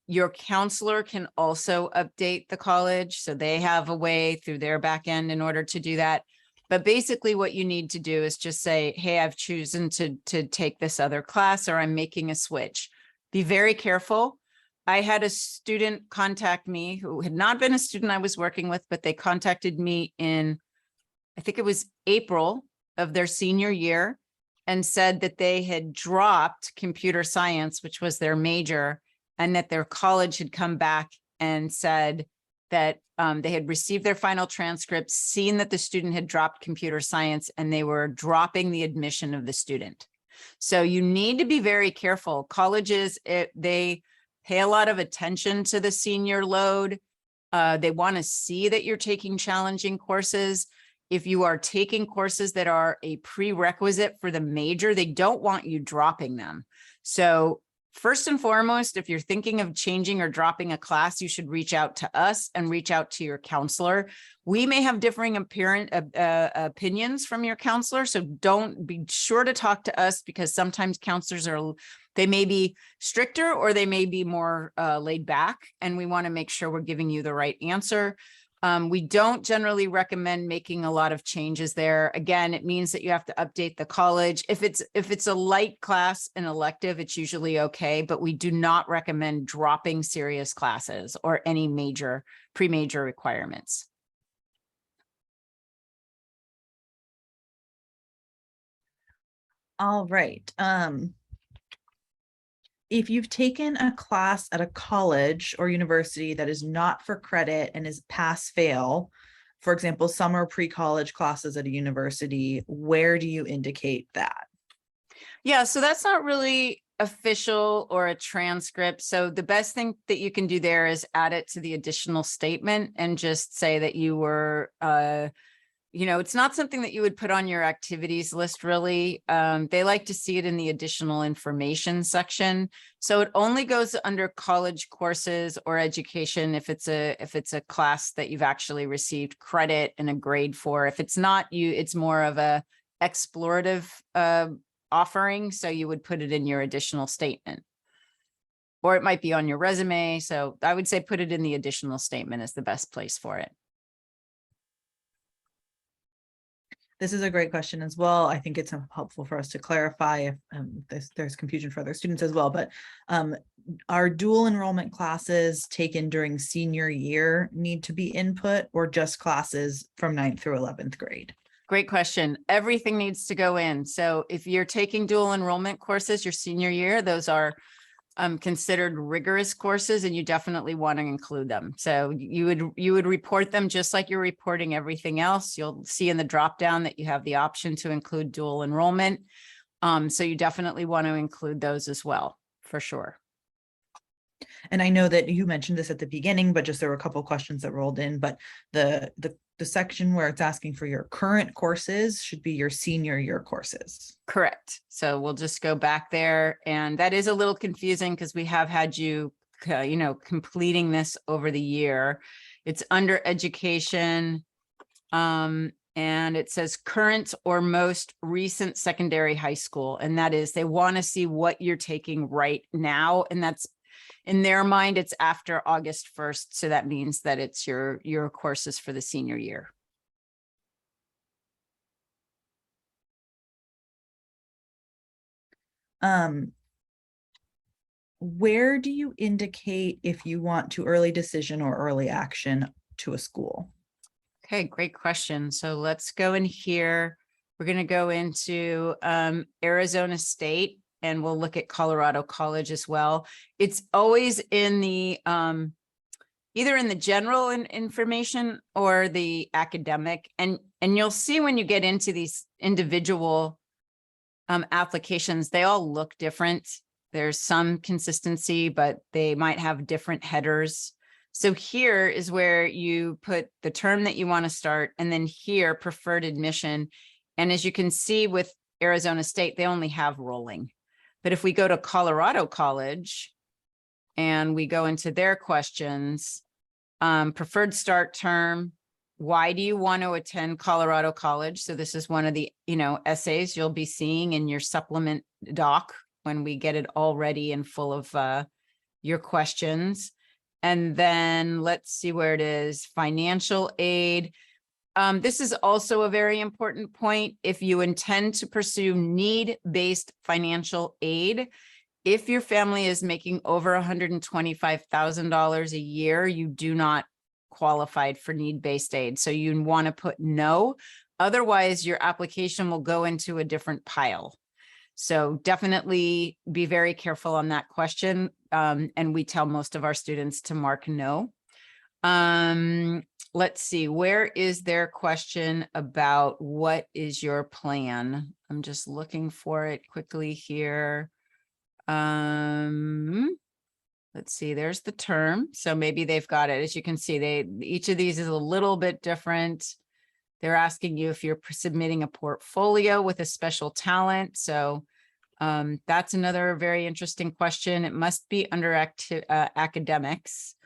Your counselor can also update the college. So they have a way through their back end in order to do that. But basically what you need to do is just say, hey, I've chosen to take this other class, or I'm making a switch. Be very careful. I had a student contact me who had not been a student I was working with, but they contacted me in, I think it was April of their senior year, and said that they had dropped computer science, which was their major, and that their college had come back and said that they had received their final transcripts, seen that the student had dropped computer science, and they were dropping the admission of the student. So you need to be very careful. Colleges, they pay a lot of attention to the senior load. They want to see that you're taking challenging courses. If you are taking courses that are a prerequisite for the major, they don't want you dropping them. So first and foremost, if you're thinking of changing or dropping a class, you should reach out to us and reach out to your counselor. We may have differing opinions from your counselor, so don't be sure to talk to us, because sometimes counselors they may be stricter or they may be more laid back, and we want to make sure we're giving you the right answer. We don't generally recommend making a lot of changes there. Again, it means that you have to update the college. If it's a light class, an elective, it's usually okay, but we do not recommend dropping serious classes or any pre-major requirements. All right. If you've taken a class at a college or university that is not for credit and is pass-fail, for example, summer pre-college classes at a university, where do you indicate that? Yeah, so that's not really official or a transcript. So the best thing that you can do there is add it to the additional statement and just say that you were, it's not something that you would put on your activities list, really. They like to see it in the additional information section. So it only goes under college courses or education if it's a class that you've actually received credit and a grade for. If it's not, it's more of a explorative offering. So you would put it in your additional statement. Or it might be on your resume. So I would say put it in the additional statement is the best place for it. This is a great question as well. I think it's helpful for us to clarify if there's confusion for other students as well, but are dual enrollment classes taken during senior year need to be input, or just classes from 9th through 11th grade? Great question. Everything needs to go in. So if you're taking dual enrollment courses your senior year, those are considered rigorous courses, and you definitely want to include them. So you would report them just like you're reporting everything else. You'll see in the drop down that you have the option to include dual enrollment. So you definitely want to include those as well, for sure. And I know that you mentioned this at the beginning, but just there were a couple of questions that rolled in, but the section where it's asking for your current courses should be your senior year courses. Correct. So we'll just go back there, and that is a little confusing because we have had you, completing this over the year. It's under education. And And it says current or most recent secondary high school. And that is, they want to see what you're taking right now. And that's, in their mind, it's after August 1st. So that means that it's your courses for the senior year. Where do you indicate if you want to early decision or early action to a school? Okay, great question. So let's go in here. We're going to go into Arizona State, and we'll look at Colorado College as well. It's always in the either in the general information or the academic. And you'll see when you get into these individual applications, they all look different. There's some consistency, but they might have different headers. So here is where you put the term that you want to start, and then here, preferred admission. And as you can see with Arizona State, they only have rolling. But if we go to Colorado College and we go into their questions, preferred start term, why do you want to attend Colorado College? So this is one of the, essays you'll be seeing in your supplement doc when we get it all ready and full of your questions. And then let's see where it is, financial aid. This is also a very important point. If you intend to pursue need-based financial aid, if your family is making over $125,000 a year, you do not qualify for need-based aid. So you want to put no, otherwise your application will go into a different pile. So definitely be very careful on that question. And we tell most of our students to mark no. Let's see, where is their question about what is your plan? I'm just looking for it quickly here. Let's see, there's the term. So maybe they've got it. As you can see, each of these is a little bit different. They're asking you if you're submitting a portfolio with a special talent. So that's another very interesting question. It must be under academics.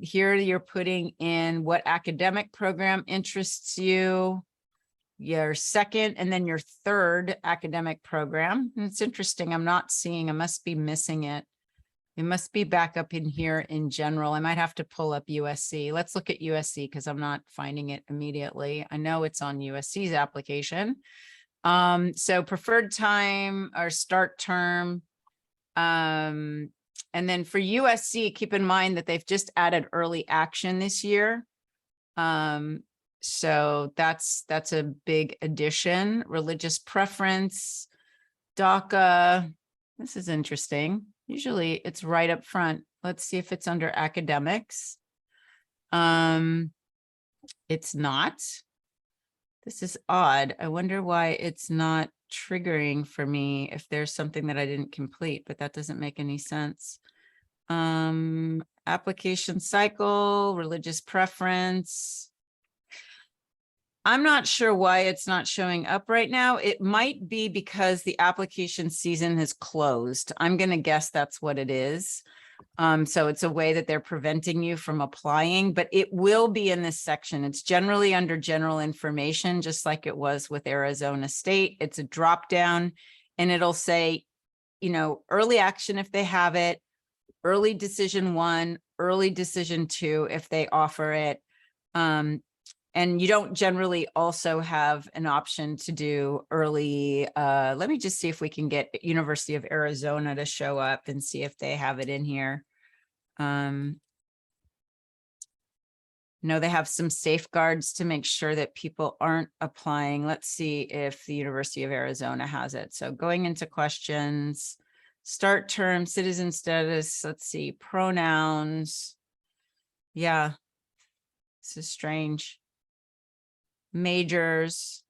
Here you're putting in what academic program interests you, your second, and then your third academic program. And it's interesting. I'm not seeing, I must be missing it. It must be back up in here in general. I might have to pull up USC. Let's look at USC because I'm not finding it immediately. I know it's on USC's application. So preferred time or start term. And then for USC, keep in mind that they've just added early action this year. So that's a big addition. Religious preference, DACA. This is interesting. Usually it's right up front. Let's see if it's under academics. It's not. This is odd. I wonder why it's not triggering for me if there's something that I didn't complete, but that doesn't make any sense. Application cycle, religious preference. I'm not sure why it's not showing up right now. It might be because the application season has closed. I'm going to guess that's what it is. So it's a way that they're preventing you from applying, but it will be in this section. It's generally under general information, just like it was with Arizona State. It's a drop down and it'll say, early action if they have it, early decision 1, early decision 2 if they offer it. And you don't generally also have an option to do early. Let me just see if we can get University of Arizona to show up and see if they have it in here. No, they have some safeguards to make sure that people aren't applying. Let's see if the University of Arizona has it. So going into questions, start term, citizen status, let's see, pronouns. Yeah, this is strange. Majors.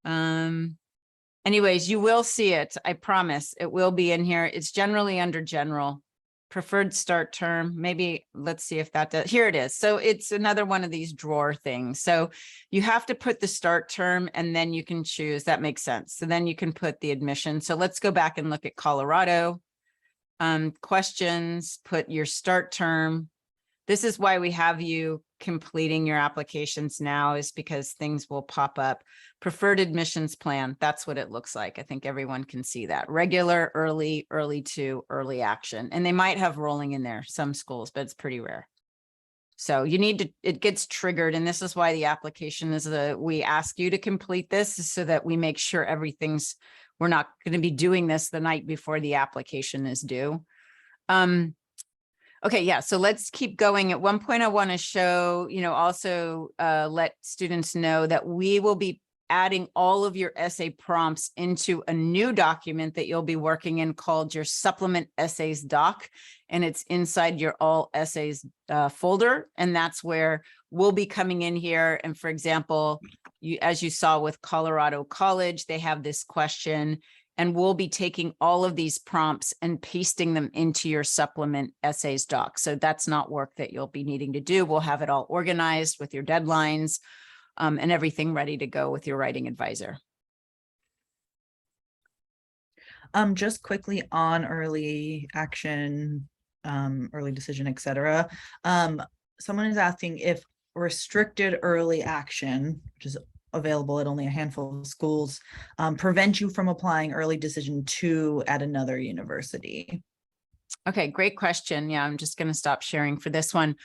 Anyways, you will see it. I promise it will be in here. It's generally under general. Preferred start term. Maybe let's see if that does. Here it is. So it's another one of these drawer things. So you have to put the start term and then you can choose. That makes sense. So then you can put the admission. So let's go back and look at Colorado. Questions, put your start term. This is why we have you completing your applications now, is because things will pop up. Preferred admissions plan, that's what it looks like. I think everyone can see that. Regular, early, early to early action. And they might have rolling in there, some schools, but it's pretty rare. So you need to, it gets triggered. And this is why the application is we ask you to complete this so that we make sure everything's, we're not going to be doing this the night before the application is due. Okay, yeah, so let's keep going. At one point, I want to show, also let students know that we will be adding all of your essay prompts into a new document that you'll be working in called your supplement essays doc. And it's inside your all essays folder. And that's where we'll be coming in here. And for example, as you saw with Colorado College, they have this question. And we'll be taking all of these prompts and pasting them into your supplement essays doc. So that's not work that you'll be needing to do. We'll have it all organized with your deadlines and everything ready to go with your writing advisor. Just quickly on early action, early decision, etc. Someone is asking if restricted early action, which is available at only a handful of schools, prevent you from applying early decision 2 at another university? Okay, great question. Yeah, I'm just going to stop sharing for this one.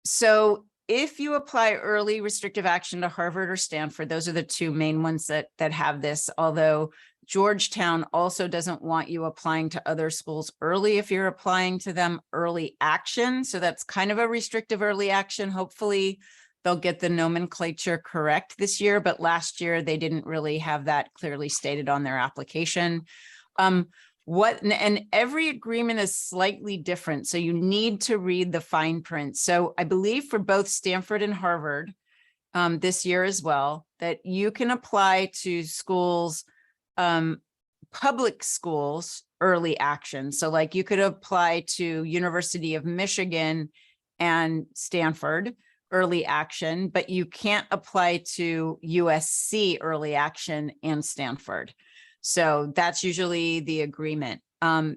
So if you apply early restrictive action to Harvard or Stanford, those are the two main ones that have this, although Georgetown also doesn't want you applying to other schools early if you're applying to them early action. So that's kind of a restrictive early action. Hopefully they'll get the nomenclature correct this year, but last year they didn't really have that clearly stated on their application. And every agreement is slightly different, so you need to read the fine print. So I believe for both Stanford and Harvard this year as well, that you can apply to schools, public schools, early action. So like you could apply to University of Michigan and Stanford early action, but you can't apply to USC early action and Stanford. So that's usually the agreement.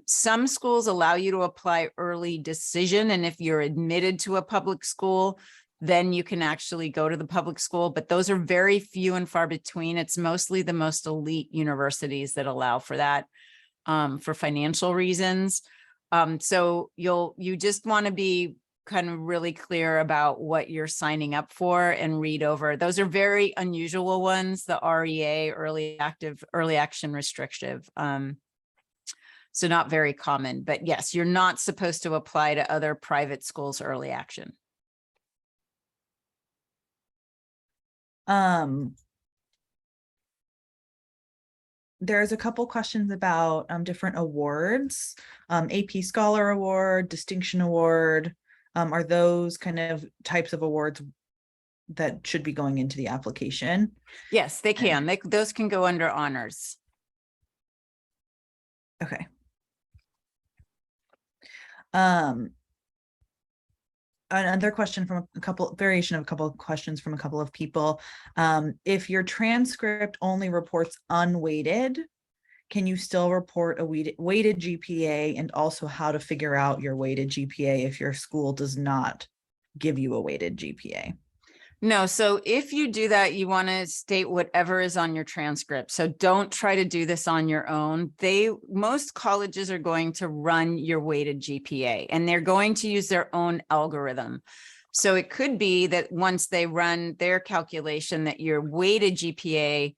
Some schools allow you to apply early decision. And if you're admitted to a public school, then you can actually go to the public school, but those are very few and far between. It's mostly the most elite universities that allow for that for financial reasons. So you just want to be kind of really clear about what you're signing up for and read over. Those are very unusual ones, the REA, early action restrictive. So not very common, but yes, you're not supposed to apply to other private schools early action. There's a couple questions about different awards, AP Scholar Award, Distinction Award. Are those kind of types of awards that should be going into the application? Yes, they can. Those can go under honors. Okay. Another question from a couple of questions from a couple of people. If your transcript only reports unweighted, can you still report a weighted GPA, and also how to figure out your weighted GPA if your school does not give you a weighted GPA? No, so if you do that, you want to state whatever is on your transcript. So don't try to do this on your own. Most colleges are going to run your weighted GPA, and they're going to use their own algorithm. So it could be that once they run their calculation that your weighted GPA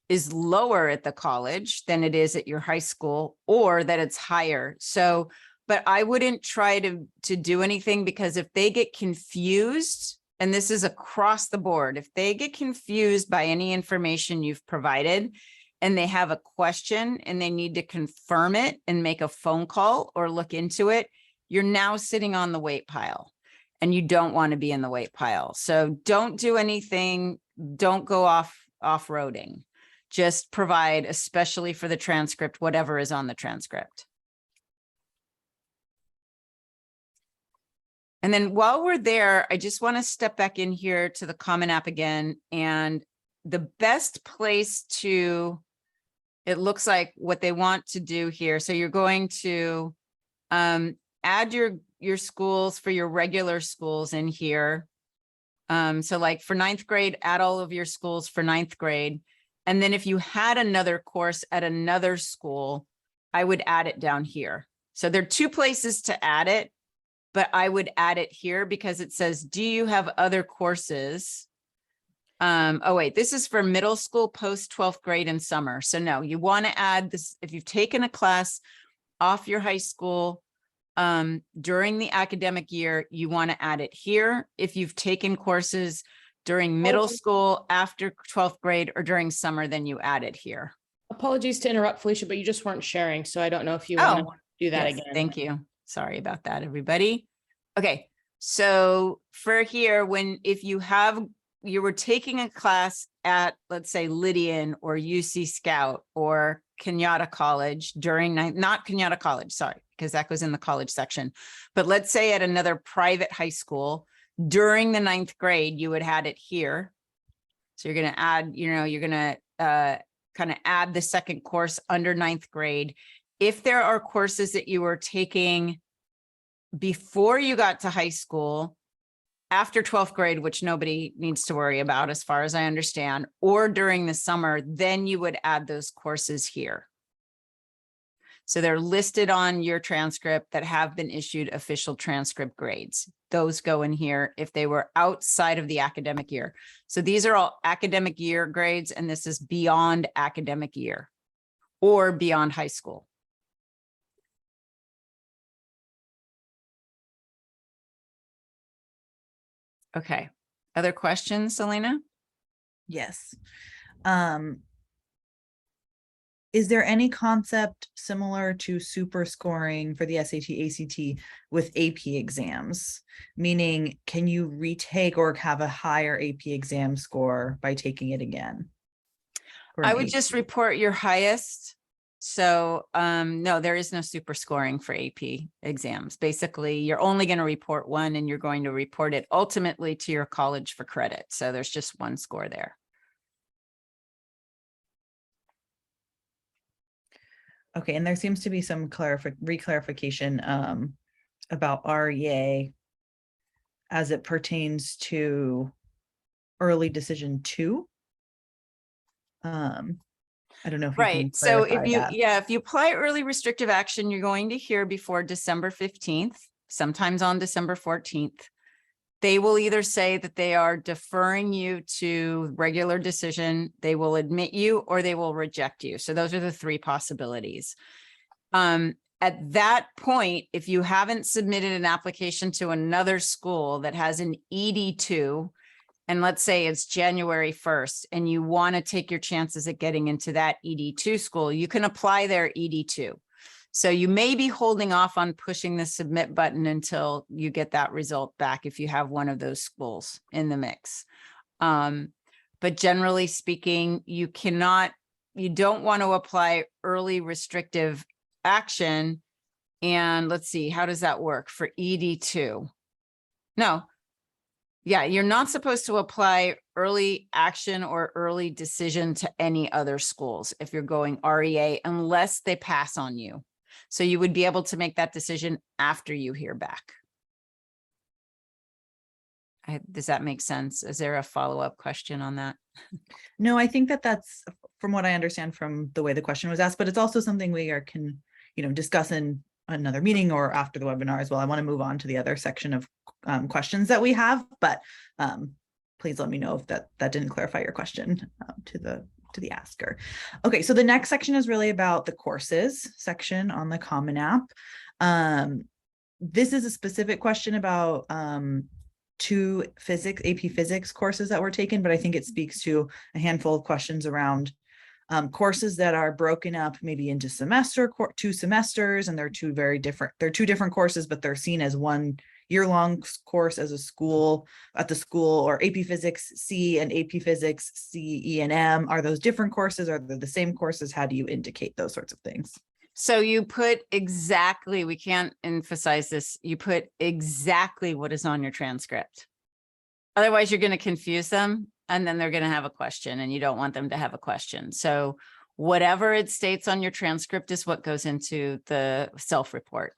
is lower at the college than it is at your high school, or that it's higher. So, but I wouldn't try to do anything, because if they get confused, and this is across the board, if they get confused by any information you've provided and they have a question and they need to confirm it and make a phone call or look into it, you're now sitting on the weight pile, and you don't want to be in the weight pile. So don't do anything. Don't go off-roading. Just provide, especially for the transcript, whatever is on the transcript. And then while we're there, I just want to step back in here to the Common App again. And the best place to, it looks like what they want to do here. So you're going to add your schools for your regular schools in here. So like for ninth grade, add all of your schools for ninth grade. And then if you had another course at another school, I would add it down here. So there are two places to add it, but I would add it here because it says, do you have other courses? Oh wait, this is for middle school, post 12th grade and summer. So no, you want to add this. If you've taken a class off your high school during the academic year, you want to add it here. If you've taken courses during middle school, after 12th grade, or during summer, then you add it here. Apologies to interrupt, Felicia, but you just weren't sharing, so I don't know if you want to do that Yes, again. thank you. Sorry about that, everybody. Okay, so for here, if you were taking a class at, let's say, Lydian or UC Scout or Kenyatta College during, not Kenyatta College, sorry, because that goes in the college section, but let's say at another private high school during the ninth grade, you would add it here. So you're going to add, you're going to kind of add the second course under ninth grade. If there are courses that you were taking before you got to high school, after 12th grade, which nobody needs to worry about as far as I understand, or during the summer, then you would add those courses here. So they're listed on your transcript that have been issued official transcript grades. Those go in here if they were outside of the academic year. So these are all academic year grades, and this is beyond academic year or beyond high school. Okay. Other questions, Selena? Yes. Is there any concept similar to super scoring for the SAT, ACT with AP exams? Meaning, can you retake or have a higher AP exam score by taking it again? I would just report your highest. So no, there is no super scoring for AP exams. Basically, you're only going to report one, and you're going to report it ultimately to your college for credit. So there's just one score there. Okay, and there seems to be some reclarification about REA as it pertains to early decision 2. I don't know if you can Right. So if clarify you, that. if you apply early restrictive action, you're going to hear before December 15th, sometimes on December 14th. They will either say that they are deferring you to regular decision, they will admit you, or they will reject you. So those are the three possibilities. At that point, if you haven't submitted an application to another school that has an ED2, and let's say it's January 1st, and you want to take your chances at getting into that ED2 school, you can apply their ED2. So you may be holding off on pushing the submit button until you get that result back if you have one of those schools in the mix. But generally speaking, you don't want to apply early restrictive action. And let's see, how does that work for ED2? No. Yeah, you're not supposed to apply early action or early decision to any other schools if you're going REA unless they pass on you. So you would be able to make that decision after you hear back. Does that make sense? Is there a follow-up question on that? No, I think that's from what I understand from the way the question was asked, but it's also something we can discuss in another meeting or after the webinar as well. I want to move on to the other section of questions that we have, but please let me know if that didn't clarify your question to the asker. Okay, so the next section is really about the courses section on the Common App. This is a specific question about 2 AP physics courses that were taken, but I think it speaks to a handful of questions around courses that are broken up maybe into 2 semesters, and they're 2 different courses, but they're seen as one year-long course as at the school, or AP Physics C and AP Physics C, E, and M. Are those different courses? Are they the same courses? How do you indicate those sorts of things? So you put exactly, we can't emphasize this, you put exactly what is on your transcript. Otherwise, you're going to confuse them, and then they're going to have a question, and you don't want them to have a question. So whatever it states on your transcript is what goes into the self-report.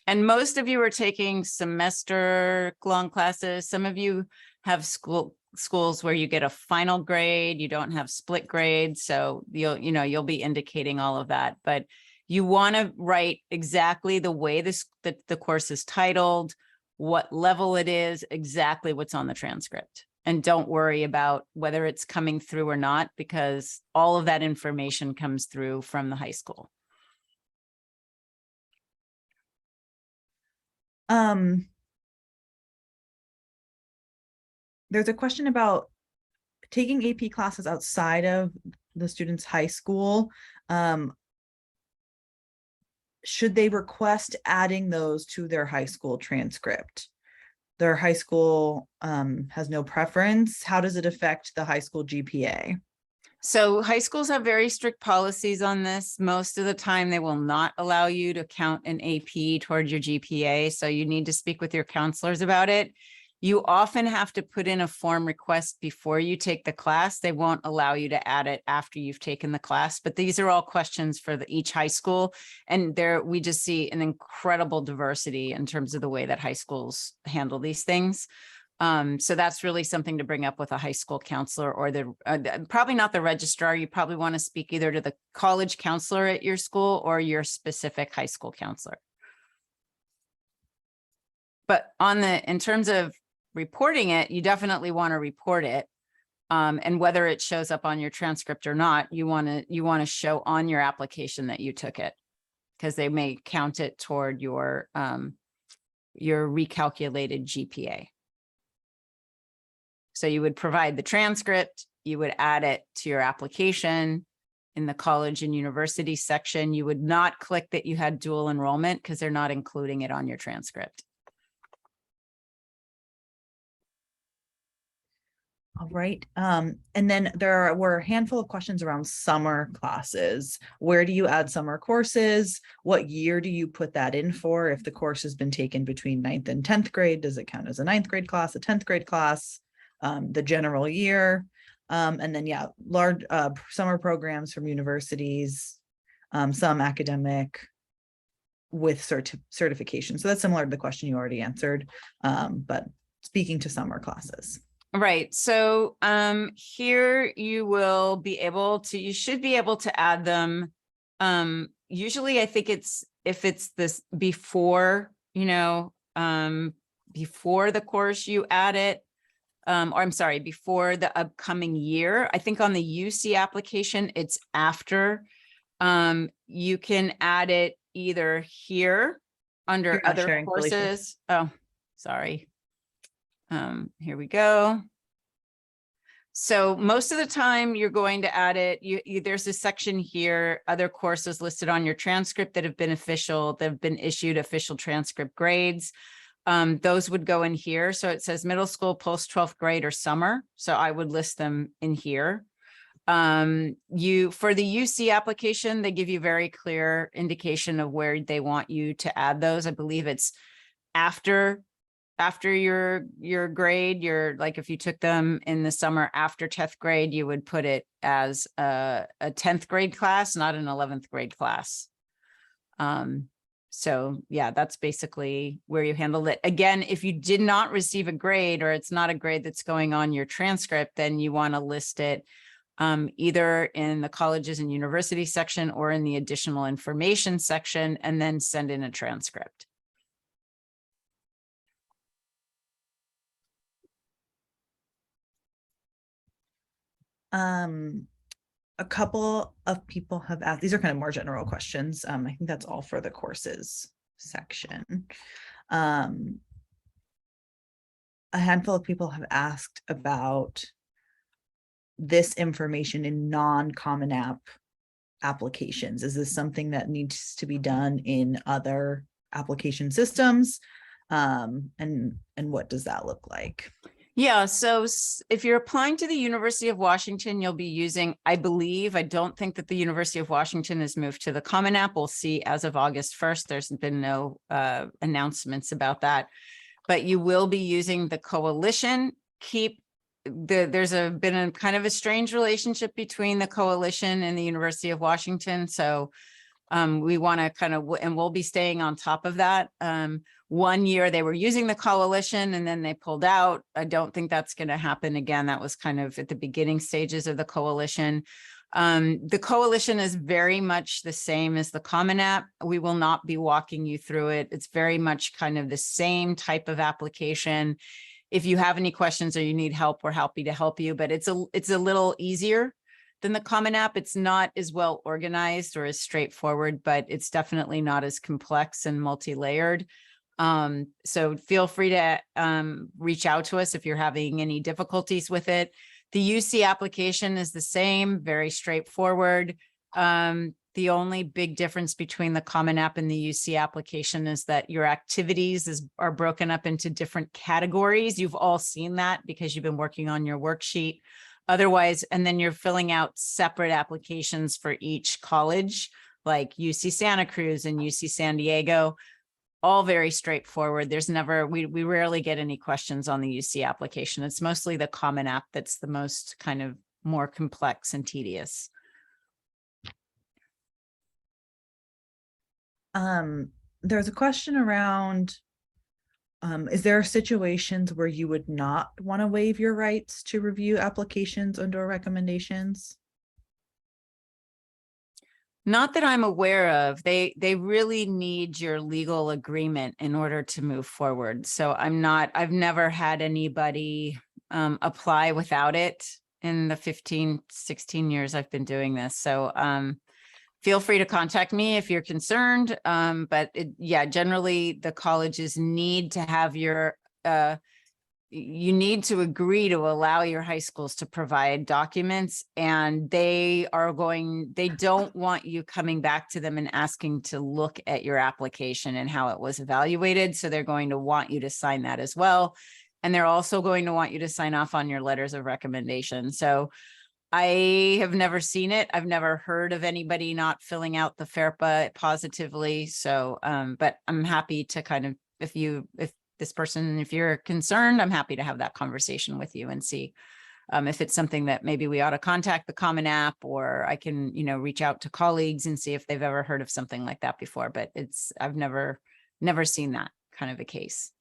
And most of you are taking semester long classes. Some of you have schools where you get a final grade, you don't have split grades. So you'll be indicating all of that, but you want to write exactly the way that the course is titled, what level it is, exactly what's on the transcript. And don't worry about whether it's coming through or not, because all of that information comes through from the high school. There's a question about taking AP classes outside of the student's high school. Should they request adding those to their high school transcript? Their high school has no preference. How does it affect the high school GPA? So high schools have very strict policies on this. Most of the time, they will not allow you to count an AP towards your GPA. So you need to speak with your counselors about it. You often have to put in a form request before you take the class. They won't allow you to add it after you've taken the class, but these are all questions for each high school. And we just see an incredible diversity in terms of the way that high schools handle these things. So that's really something to bring up with a high school counselor, or probably not the registrar. You probably want to speak either to the college counselor at your school or your specific high school counselor. But in terms of reporting it, you definitely want to report it. And whether it shows up on your transcript or not, you want to show on your application that you took it, because they may count it toward your recalculated GPA. So you would provide the transcript, you would add it to your application in the college and university section. You would not click that you had dual enrollment, because they're not including it on your transcript. All right. And then there were a handful of questions around summer classes. Where do you add summer courses? What year do you put that in for? If the course has been taken between 9th and 10th grade, does it count as a 9th grade class, a 10th grade class, the general year? And then, yeah, large summer programs from universities, some academic with certification. So that's similar to the question you already answered, but speaking to summer classes. Right. So here you should be able to add them. Usually I think if it's this before, before the course you add it, or I'm sorry, before the upcoming year. I think on the UC application, it's after. You can add it either here under other courses. Oh, sorry. Here we go. So most of the time you're going to add it. There's a section here, other courses listed on your transcript that have been issued official transcript grades. Those would go in here. So it says middle school, post 12th grade, or summer. So I would list them in here. For the UC application, they give you very clear indication of where they want you to add those. I believe it's after your grade. Like if you took them in the summer after 10th grade, you would put it as a 10th grade class, not an 11th grade class. So yeah, that's basically where you handled it. Again, if you did not receive a grade, or it's not a grade that's going on your transcript, then you want to list it either in the colleges and university section or in the additional information section, and then send in a transcript. A couple of people have asked, these are kind of more general questions. I think that's all for the courses section. A handful of people have asked about this information in non-Common App applications. Is this something that needs to be done in other application systems? And what does that look like? Yeah, so if you're applying to the University of Washington, you'll be using, I don't think that the University of Washington has moved to the Common App. We'll see as of August 1st. There's been no announcements about that, but you will be using the coalition. There's been a kind of a strange relationship between the coalition and the University of Washington. So We want to kind of, and we'll be staying on top of that. 1 year they were using the coalition and then they pulled out. I don't think that's going to happen again. That was kind of at the beginning stages of the coalition. The coalition is very much the same as the Common App. We will not be walking you through it. It's very much kind of the same type of application. If you have any questions or you need help, we're happy to help you, but it's a little easier than the Common App. It's not as well organized or as straightforward, but it's definitely not as complex and multi-layered. So feel free to reach out to us if you're having any difficulties with it. The UC application is the same, very straightforward. The only big difference between the Common App and the UC application is that your activities are broken up into different categories. You've all seen that because you've been working on your worksheet. Otherwise, and then you're filling out separate applications for each college, like UC Santa Cruz and UC San Diego. All very straightforward. There's never, we rarely get any questions on the UC application. It's mostly the Common App that's the most kind of more complex and tedious. There's a question around, is there situations where you would not want to waive your rights to review applications and/or recommendations? Not that I'm aware of. They really need your legal agreement in order to move forward. So I've never had anybody apply without it in the 15, 16 years I've been doing this. So feel free to contact me if you're concerned. But yeah, generally the colleges need to have your, you need to agree to allow your high schools to provide documents, and they don't want you coming back to them and asking to look at your application and how it was evaluated. So they're going to want you to sign that as well. And they're also going to want you to sign off on your letters of recommendation. So I have never seen it. I've never heard of anybody not filling out the FERPA positively. So, but I'm happy to kind of, if this person, if you're concerned, I'm happy to have that conversation with you and see if it's something that maybe we ought to contact the Common App, or I can, reach out to colleagues and see if they've ever heard of something like that before. But I've never seen that kind of a case.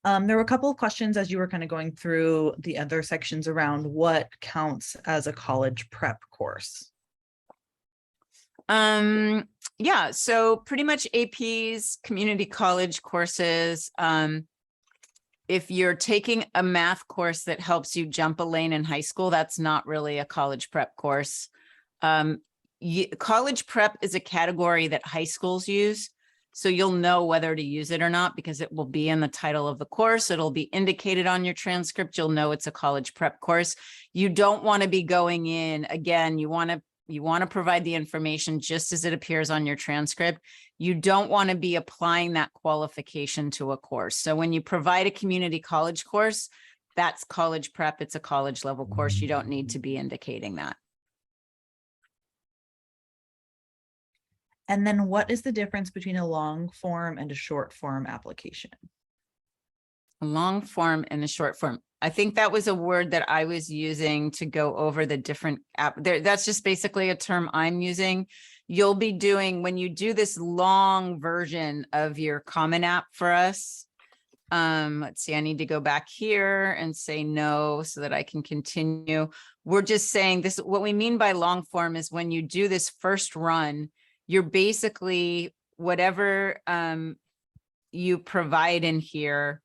There were a couple of questions as you were kind of going through the other sections around what counts as a college prep course. Yeah, so pretty much APs, community college courses. If you're taking a math course that helps you jump a lane in high school, that's not really a college prep course. College prep is a category that high schools use. So you'll know whether to use it or not because it will be in the title of the course. It'll be indicated on your transcript. You'll know it's a college prep course. You don't want to be going in, again, you want to provide the information just as it appears on your transcript. You don't want to be applying that qualification to a course. So when you provide a community college course, that's college prep. It's a college level course. You don't need to be indicating that. And then what is the difference between a long form and a short form application? A long form and a short form. I think that was a word that I was using to go over the different app. That's just basically a term I'm using. You'll be doing, when you do this long version of your Common App for us. Let's see, I need to go back here and say no so that I can continue. We're just saying this, what we mean by long form is when you do this first run, you're basically whatever you provide in here.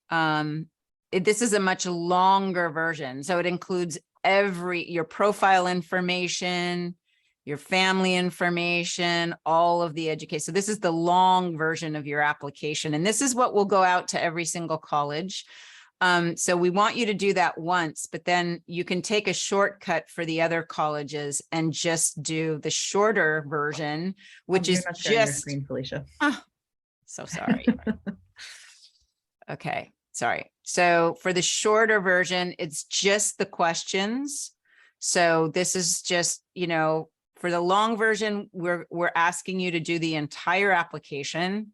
This is a much longer version. So it includes your profile information, your family information, all of the education. So this is the long version of your application. And this is what will go out to every single college. So we want you to do that once, but then you can take a shortcut for the other colleges and just do the shorter version, which is just screen, Felicia. Oh, so sorry. Okay, sorry. So for the shorter version, it's just the questions. So this is just, for the long version, we're asking you to do the entire application.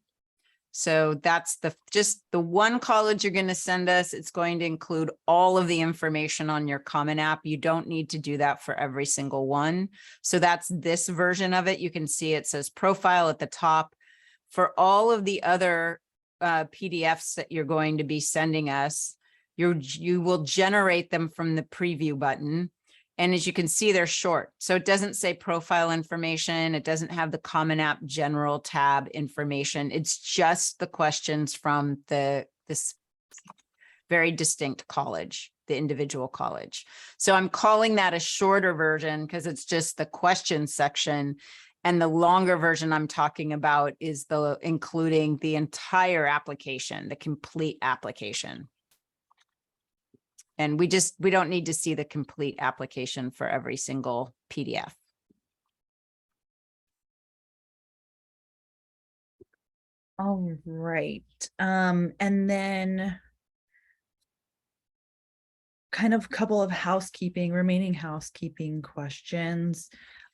So that's just the one college you're going to send us. It's going to include all of the information on your Common App. You don't need to do that for every single one. So that's this version of it. You can see it says profile at the top. For all of the other PDFs that you're going to be sending us, you will generate them from the preview button. And as you can see, they're short. So it doesn't say profile information. It doesn't have the Common App general tab information. It's just the questions from this very distinct college, the individual college. So I'm calling that a shorter version because it's just the question section. And the longer version I'm talking about is including the entire application, the complete application. And we don't need to see the complete application for every single PDF. All right. And then kind of couple of remaining housekeeping questions.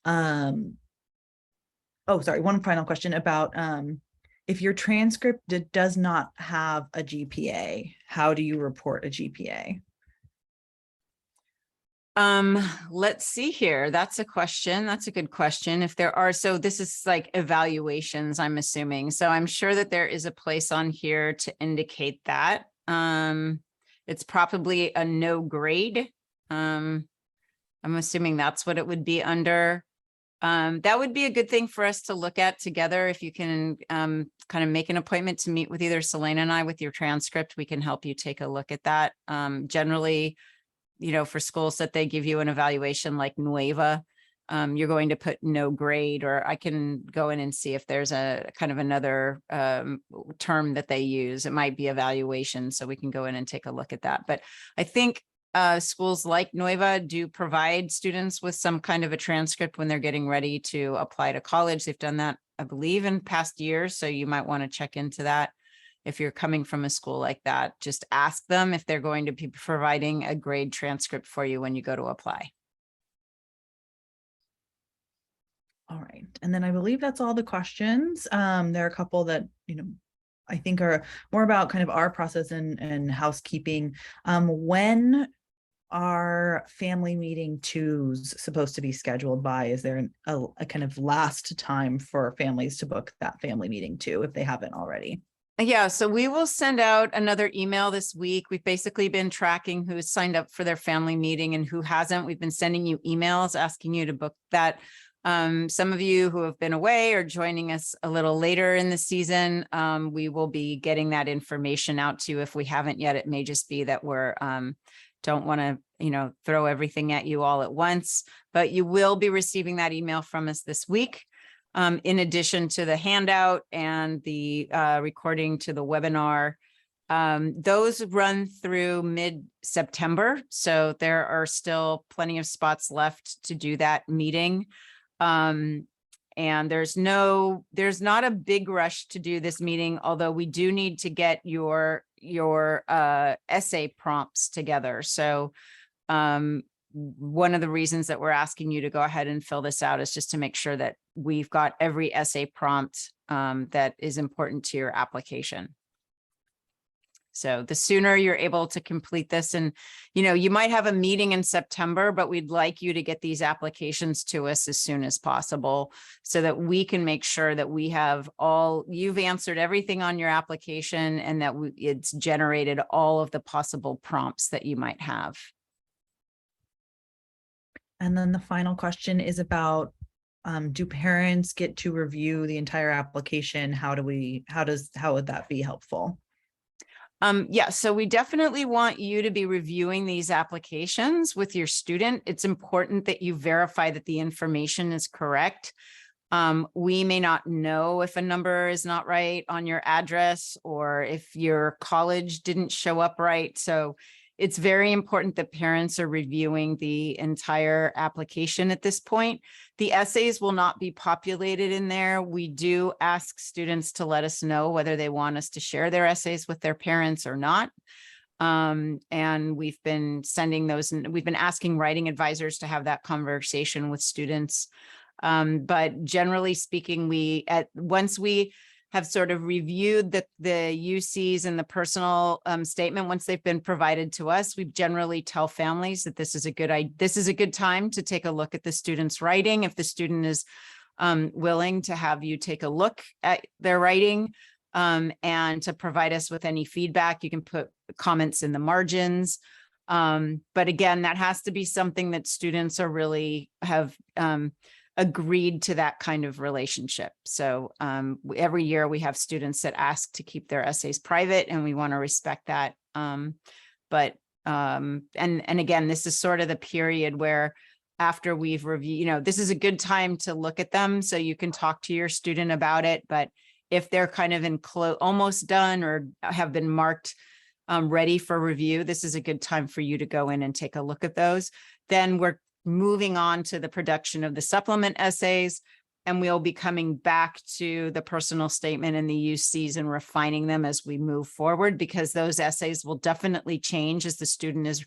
Oh, sorry, one final question about if your transcript does not have a GPA, how do you report a GPA? Let's see here. That's a question. That's a good question. If there are, so this is like evaluations, I'm assuming. So I'm sure that there is a place on here to indicate that. It's probably a no grade. I'm assuming that's what it would be under. That would be a good thing for us to look at together. If you can kind of make an appointment to meet with either Selena and I with your transcript, we can help you take a look at that. Generally, you know, for schools that they give you an evaluation like Nueva, you're going to put no grade, or I can go in and see if there's a kind of another term that they use. It might be evaluation, so we can go in and take a look at that. But I think schools like Nueva do provide students with some kind of a transcript when they're getting ready to apply to college. They've done that, I believe, in past years, so you might want to check into that. If you're coming from a school like that, just ask them if they're going to be providing a grade transcript for you when you go to apply. All right. And then I believe that's all the questions. There are a couple that, you know, I think are more about kind of our process and housekeeping. When are family meeting twos supposed to be scheduled by? Is there a kind of last time for families to book that family meeting two if they haven't already? Yeah, so we will send out another email this week. We've basically been tracking who's signed up for their family meeting and who hasn't. We've been sending you emails asking you to book that. Some of you who have been away or joining us a little later in the season, we will be getting that information out to you. If we haven't yet, it may just be that we're don't want to, you know, throw everything at you all at once, but you will be receiving that email from us this week. In addition to the handout and the recording to the webinar. Those run through mid-September, so there are still plenty of spots left to do that meeting. And there's not a big rush to do this meeting, although we do need to get your essay prompts together. So one of the reasons that we're asking you to go ahead and fill this out is just to make sure that we've got every essay prompt that is important to your application. So the sooner you're able to complete this, and you know, you might have a meeting in September, but we'd like you to get these applications to us as soon as possible so that we can make sure that we have you've answered everything on your application and that it's generated all of the possible prompts that you might have. And then the final question is about, do parents get to review the entire application? How would that be helpful? Yeah, so we definitely want you to be reviewing these applications with your student. It's important that you verify that the information is correct. We may not know if a number is not right on your address or if your college didn't show up right. So it's very important that parents are reviewing the entire application at this point. The essays will not be populated in there. We do ask students to let us know whether they want us to share their essays with their parents or not. And we've been sending those, and we've been asking writing advisors to have that conversation with students. But generally speaking, once we have sort of reviewed the UCs and the personal statement, once they've been provided to us, we generally tell families that this is a good time to take a look at the student's writing. If the student is willing to have you take a look at their writing and to provide us with any feedback, you can put comments in the margins. But again, that has to be something that students are really have agreed to, that kind of relationship. So every year we have students that ask to keep their essays private, and we want to respect that. And again, this is sort of the period where after we've reviewed, this is a good time to look at them so you can talk to your student about it. But if they're kind of almost done or have been marked ready for review, this is a good time for you to go in and take a look at those. Then we're moving on to the production of the supplement essays, and we'll be coming back to the personal statement and the UCs and refining them as we move forward, because those essays will definitely change as the student is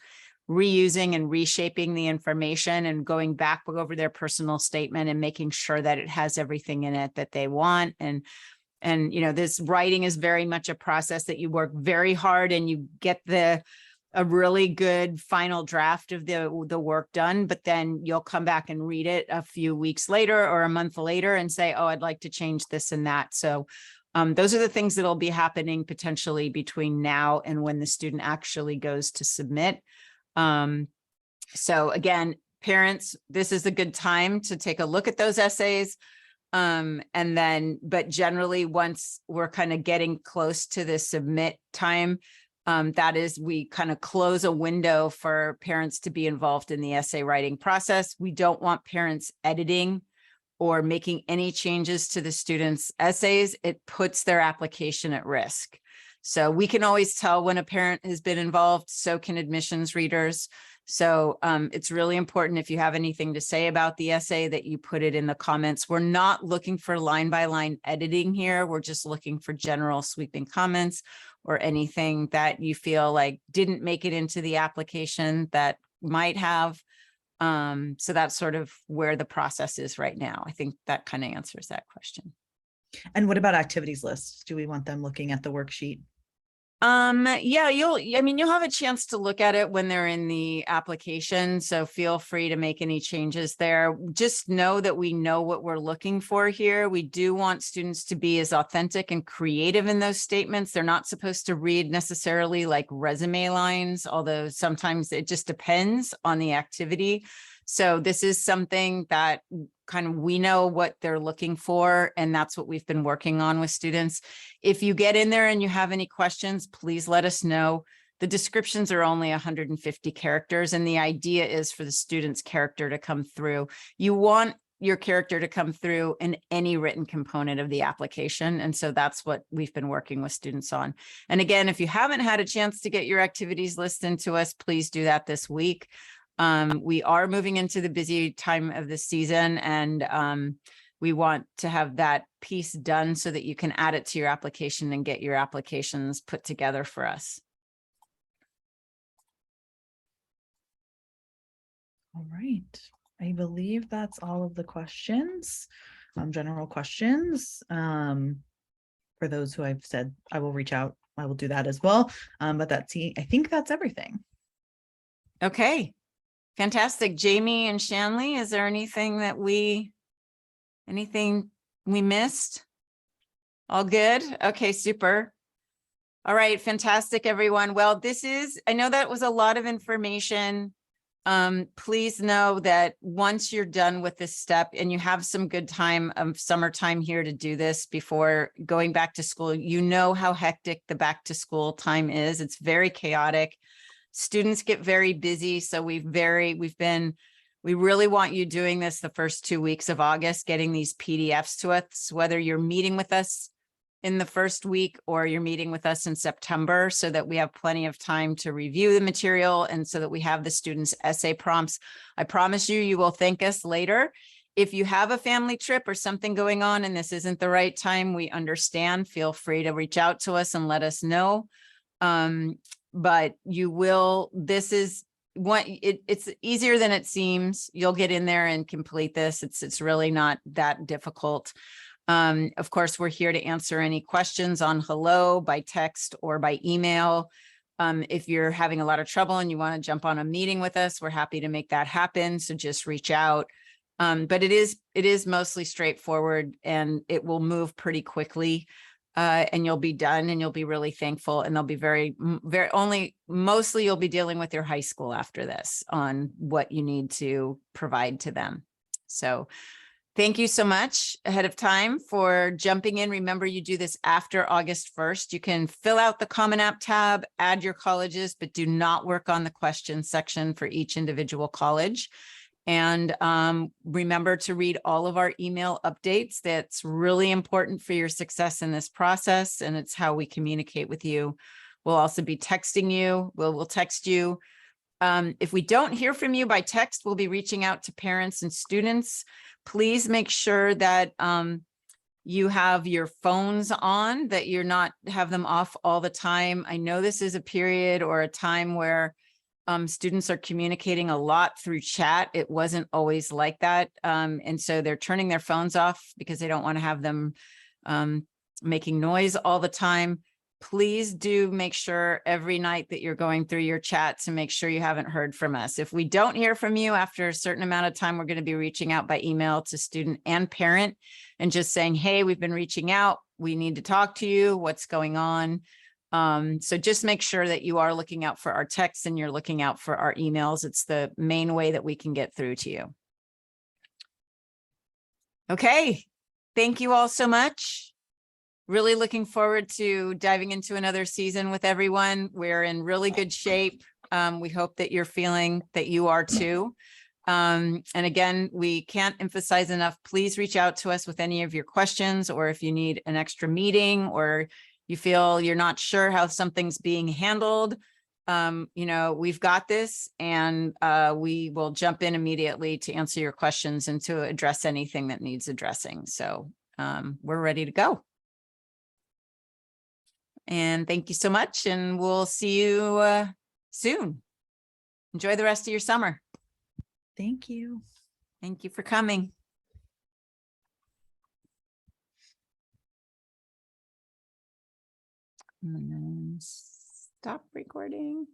reusing and reshaping the information and going back over their personal statement and making sure that it has everything in it that they want. And this writing is very much a process that you work very hard and you get a really good final draft of the work done, but then you'll come back and read it a few weeks later or a month later and say, oh, I'd like to change this and that. So those are the things that'll be happening potentially between now and when the student actually goes to submit. So again, parents, this is a good time to take a look at those essays. But generally, once we're kind of getting close to the submit time, that is, we kind of close a window for parents to be involved in the essay writing process. We don't want parents editing or making any changes to the students' essays. It puts their application at risk. So we can always tell when a parent has been involved, so can admissions readers. So it's really important, if you have anything to say about the essay, that you put it in the comments. We're not looking for line by line editing here. We're just looking for general sweeping comments or anything that you feel like didn't make it into the application that might have. So that's sort of where the process is right now. I think that kind of answers that question. And what about activities lists? Do we want them looking at the worksheet? Yeah, you'll have a chance to look at it when they're in the application. So feel free to make any changes there. Just know that we know what we're looking for here. We do want students to be as authentic and creative in those statements. They're not supposed to read necessarily like resume lines, although sometimes it just depends on the activity. So this is something that kind of, we know what they're looking for, and that's what we've been working on with students. If you get in there and you have any questions, please let us know. The descriptions are only 150 characters, and the idea is for the student's character to come through. You want your character to come through in any written component of the application. And so that's what we've been working with students on. And again, if you haven't had a chance to get your activities list into us, please do that this week. We are moving into the busy time of the season, and we want to have that piece done so that you can add it to your application and get your applications put together for us. All right. I believe that's all of the questions, general questions. For those who I've said I will reach out, I will do that as well. But I think that's everything. Okay. Fantastic. Jamie and Shanley, is there anything we missed? All good? Okay, super. All right, fantastic, everyone. Well, I know that was a lot of information. Please know that once you're done with this step and you have some good time of summertime here to do this before going back to school, you know how hectic the back to school time is. It's very chaotic. Students get very busy. So we really want you doing this the first 2 weeks of August, getting these PDFs to us, whether you're meeting with us in the first week or you're meeting with us in September, so that we have plenty of time to review the material and so that we have the students' essay prompts. I promise you, you will thank us later. If you have a family trip or something going on and this isn't the right time, we understand. Feel free to reach out to us and let us know. But it's easier than it seems. You'll get in there and complete this. It's really not that difficult. Of course, we're here to answer any questions on Hello by text or by email. If you're having a lot of trouble and you want to jump on a meeting with us, we're happy to make that happen. So just reach out. But it is mostly straightforward and it will move pretty quickly. And you'll be done and you'll be really thankful. And they'll be mostly you'll be dealing with your high school after this on what you need to provide to them. So thank you so much ahead of time for jumping in. Remember, you do this after August 1st. You can fill out the Common App tab, add your colleges, but do not work on the questions section for each individual college. And remember to read all of our email updates. That's really important for your success in this process. And it's how we communicate with you. We'll also be texting you. We'll text you. If we don't hear from you by text, we'll be reaching out to parents and students. Please make sure that you have your phones on, that you're not have them off all the time. I know this is a period or a time where students are communicating a lot through chat. It wasn't always like that. And so they're turning their phones off because they don't want to have them making noise all the time. Please do make sure every night that you're going through your chat to make sure you haven't heard from us. If we don't hear from you after a certain amount of time, we're going to be reaching out by email to student and parent and just saying, hey, we've been reaching out. We need to talk to you. What's going on? So just make sure that you are looking out for our texts and you're looking out for our emails. It's the main way that we can get through to you. Okay. Thank you all so much. Really looking forward to diving into another season with everyone. We're in really good shape. We hope that you're feeling that you are too. And again, we can't emphasize enough, please reach out to us with any of your questions, or if you need an extra meeting or you feel you're not sure how something's being handled. We've got this and we will jump in immediately to answer your questions and to address anything that needs addressing. So we're ready to go. And thank you so much. And we'll see you soon. Enjoy the rest of your summer. Thank you. Thank you for coming. And then stop recording.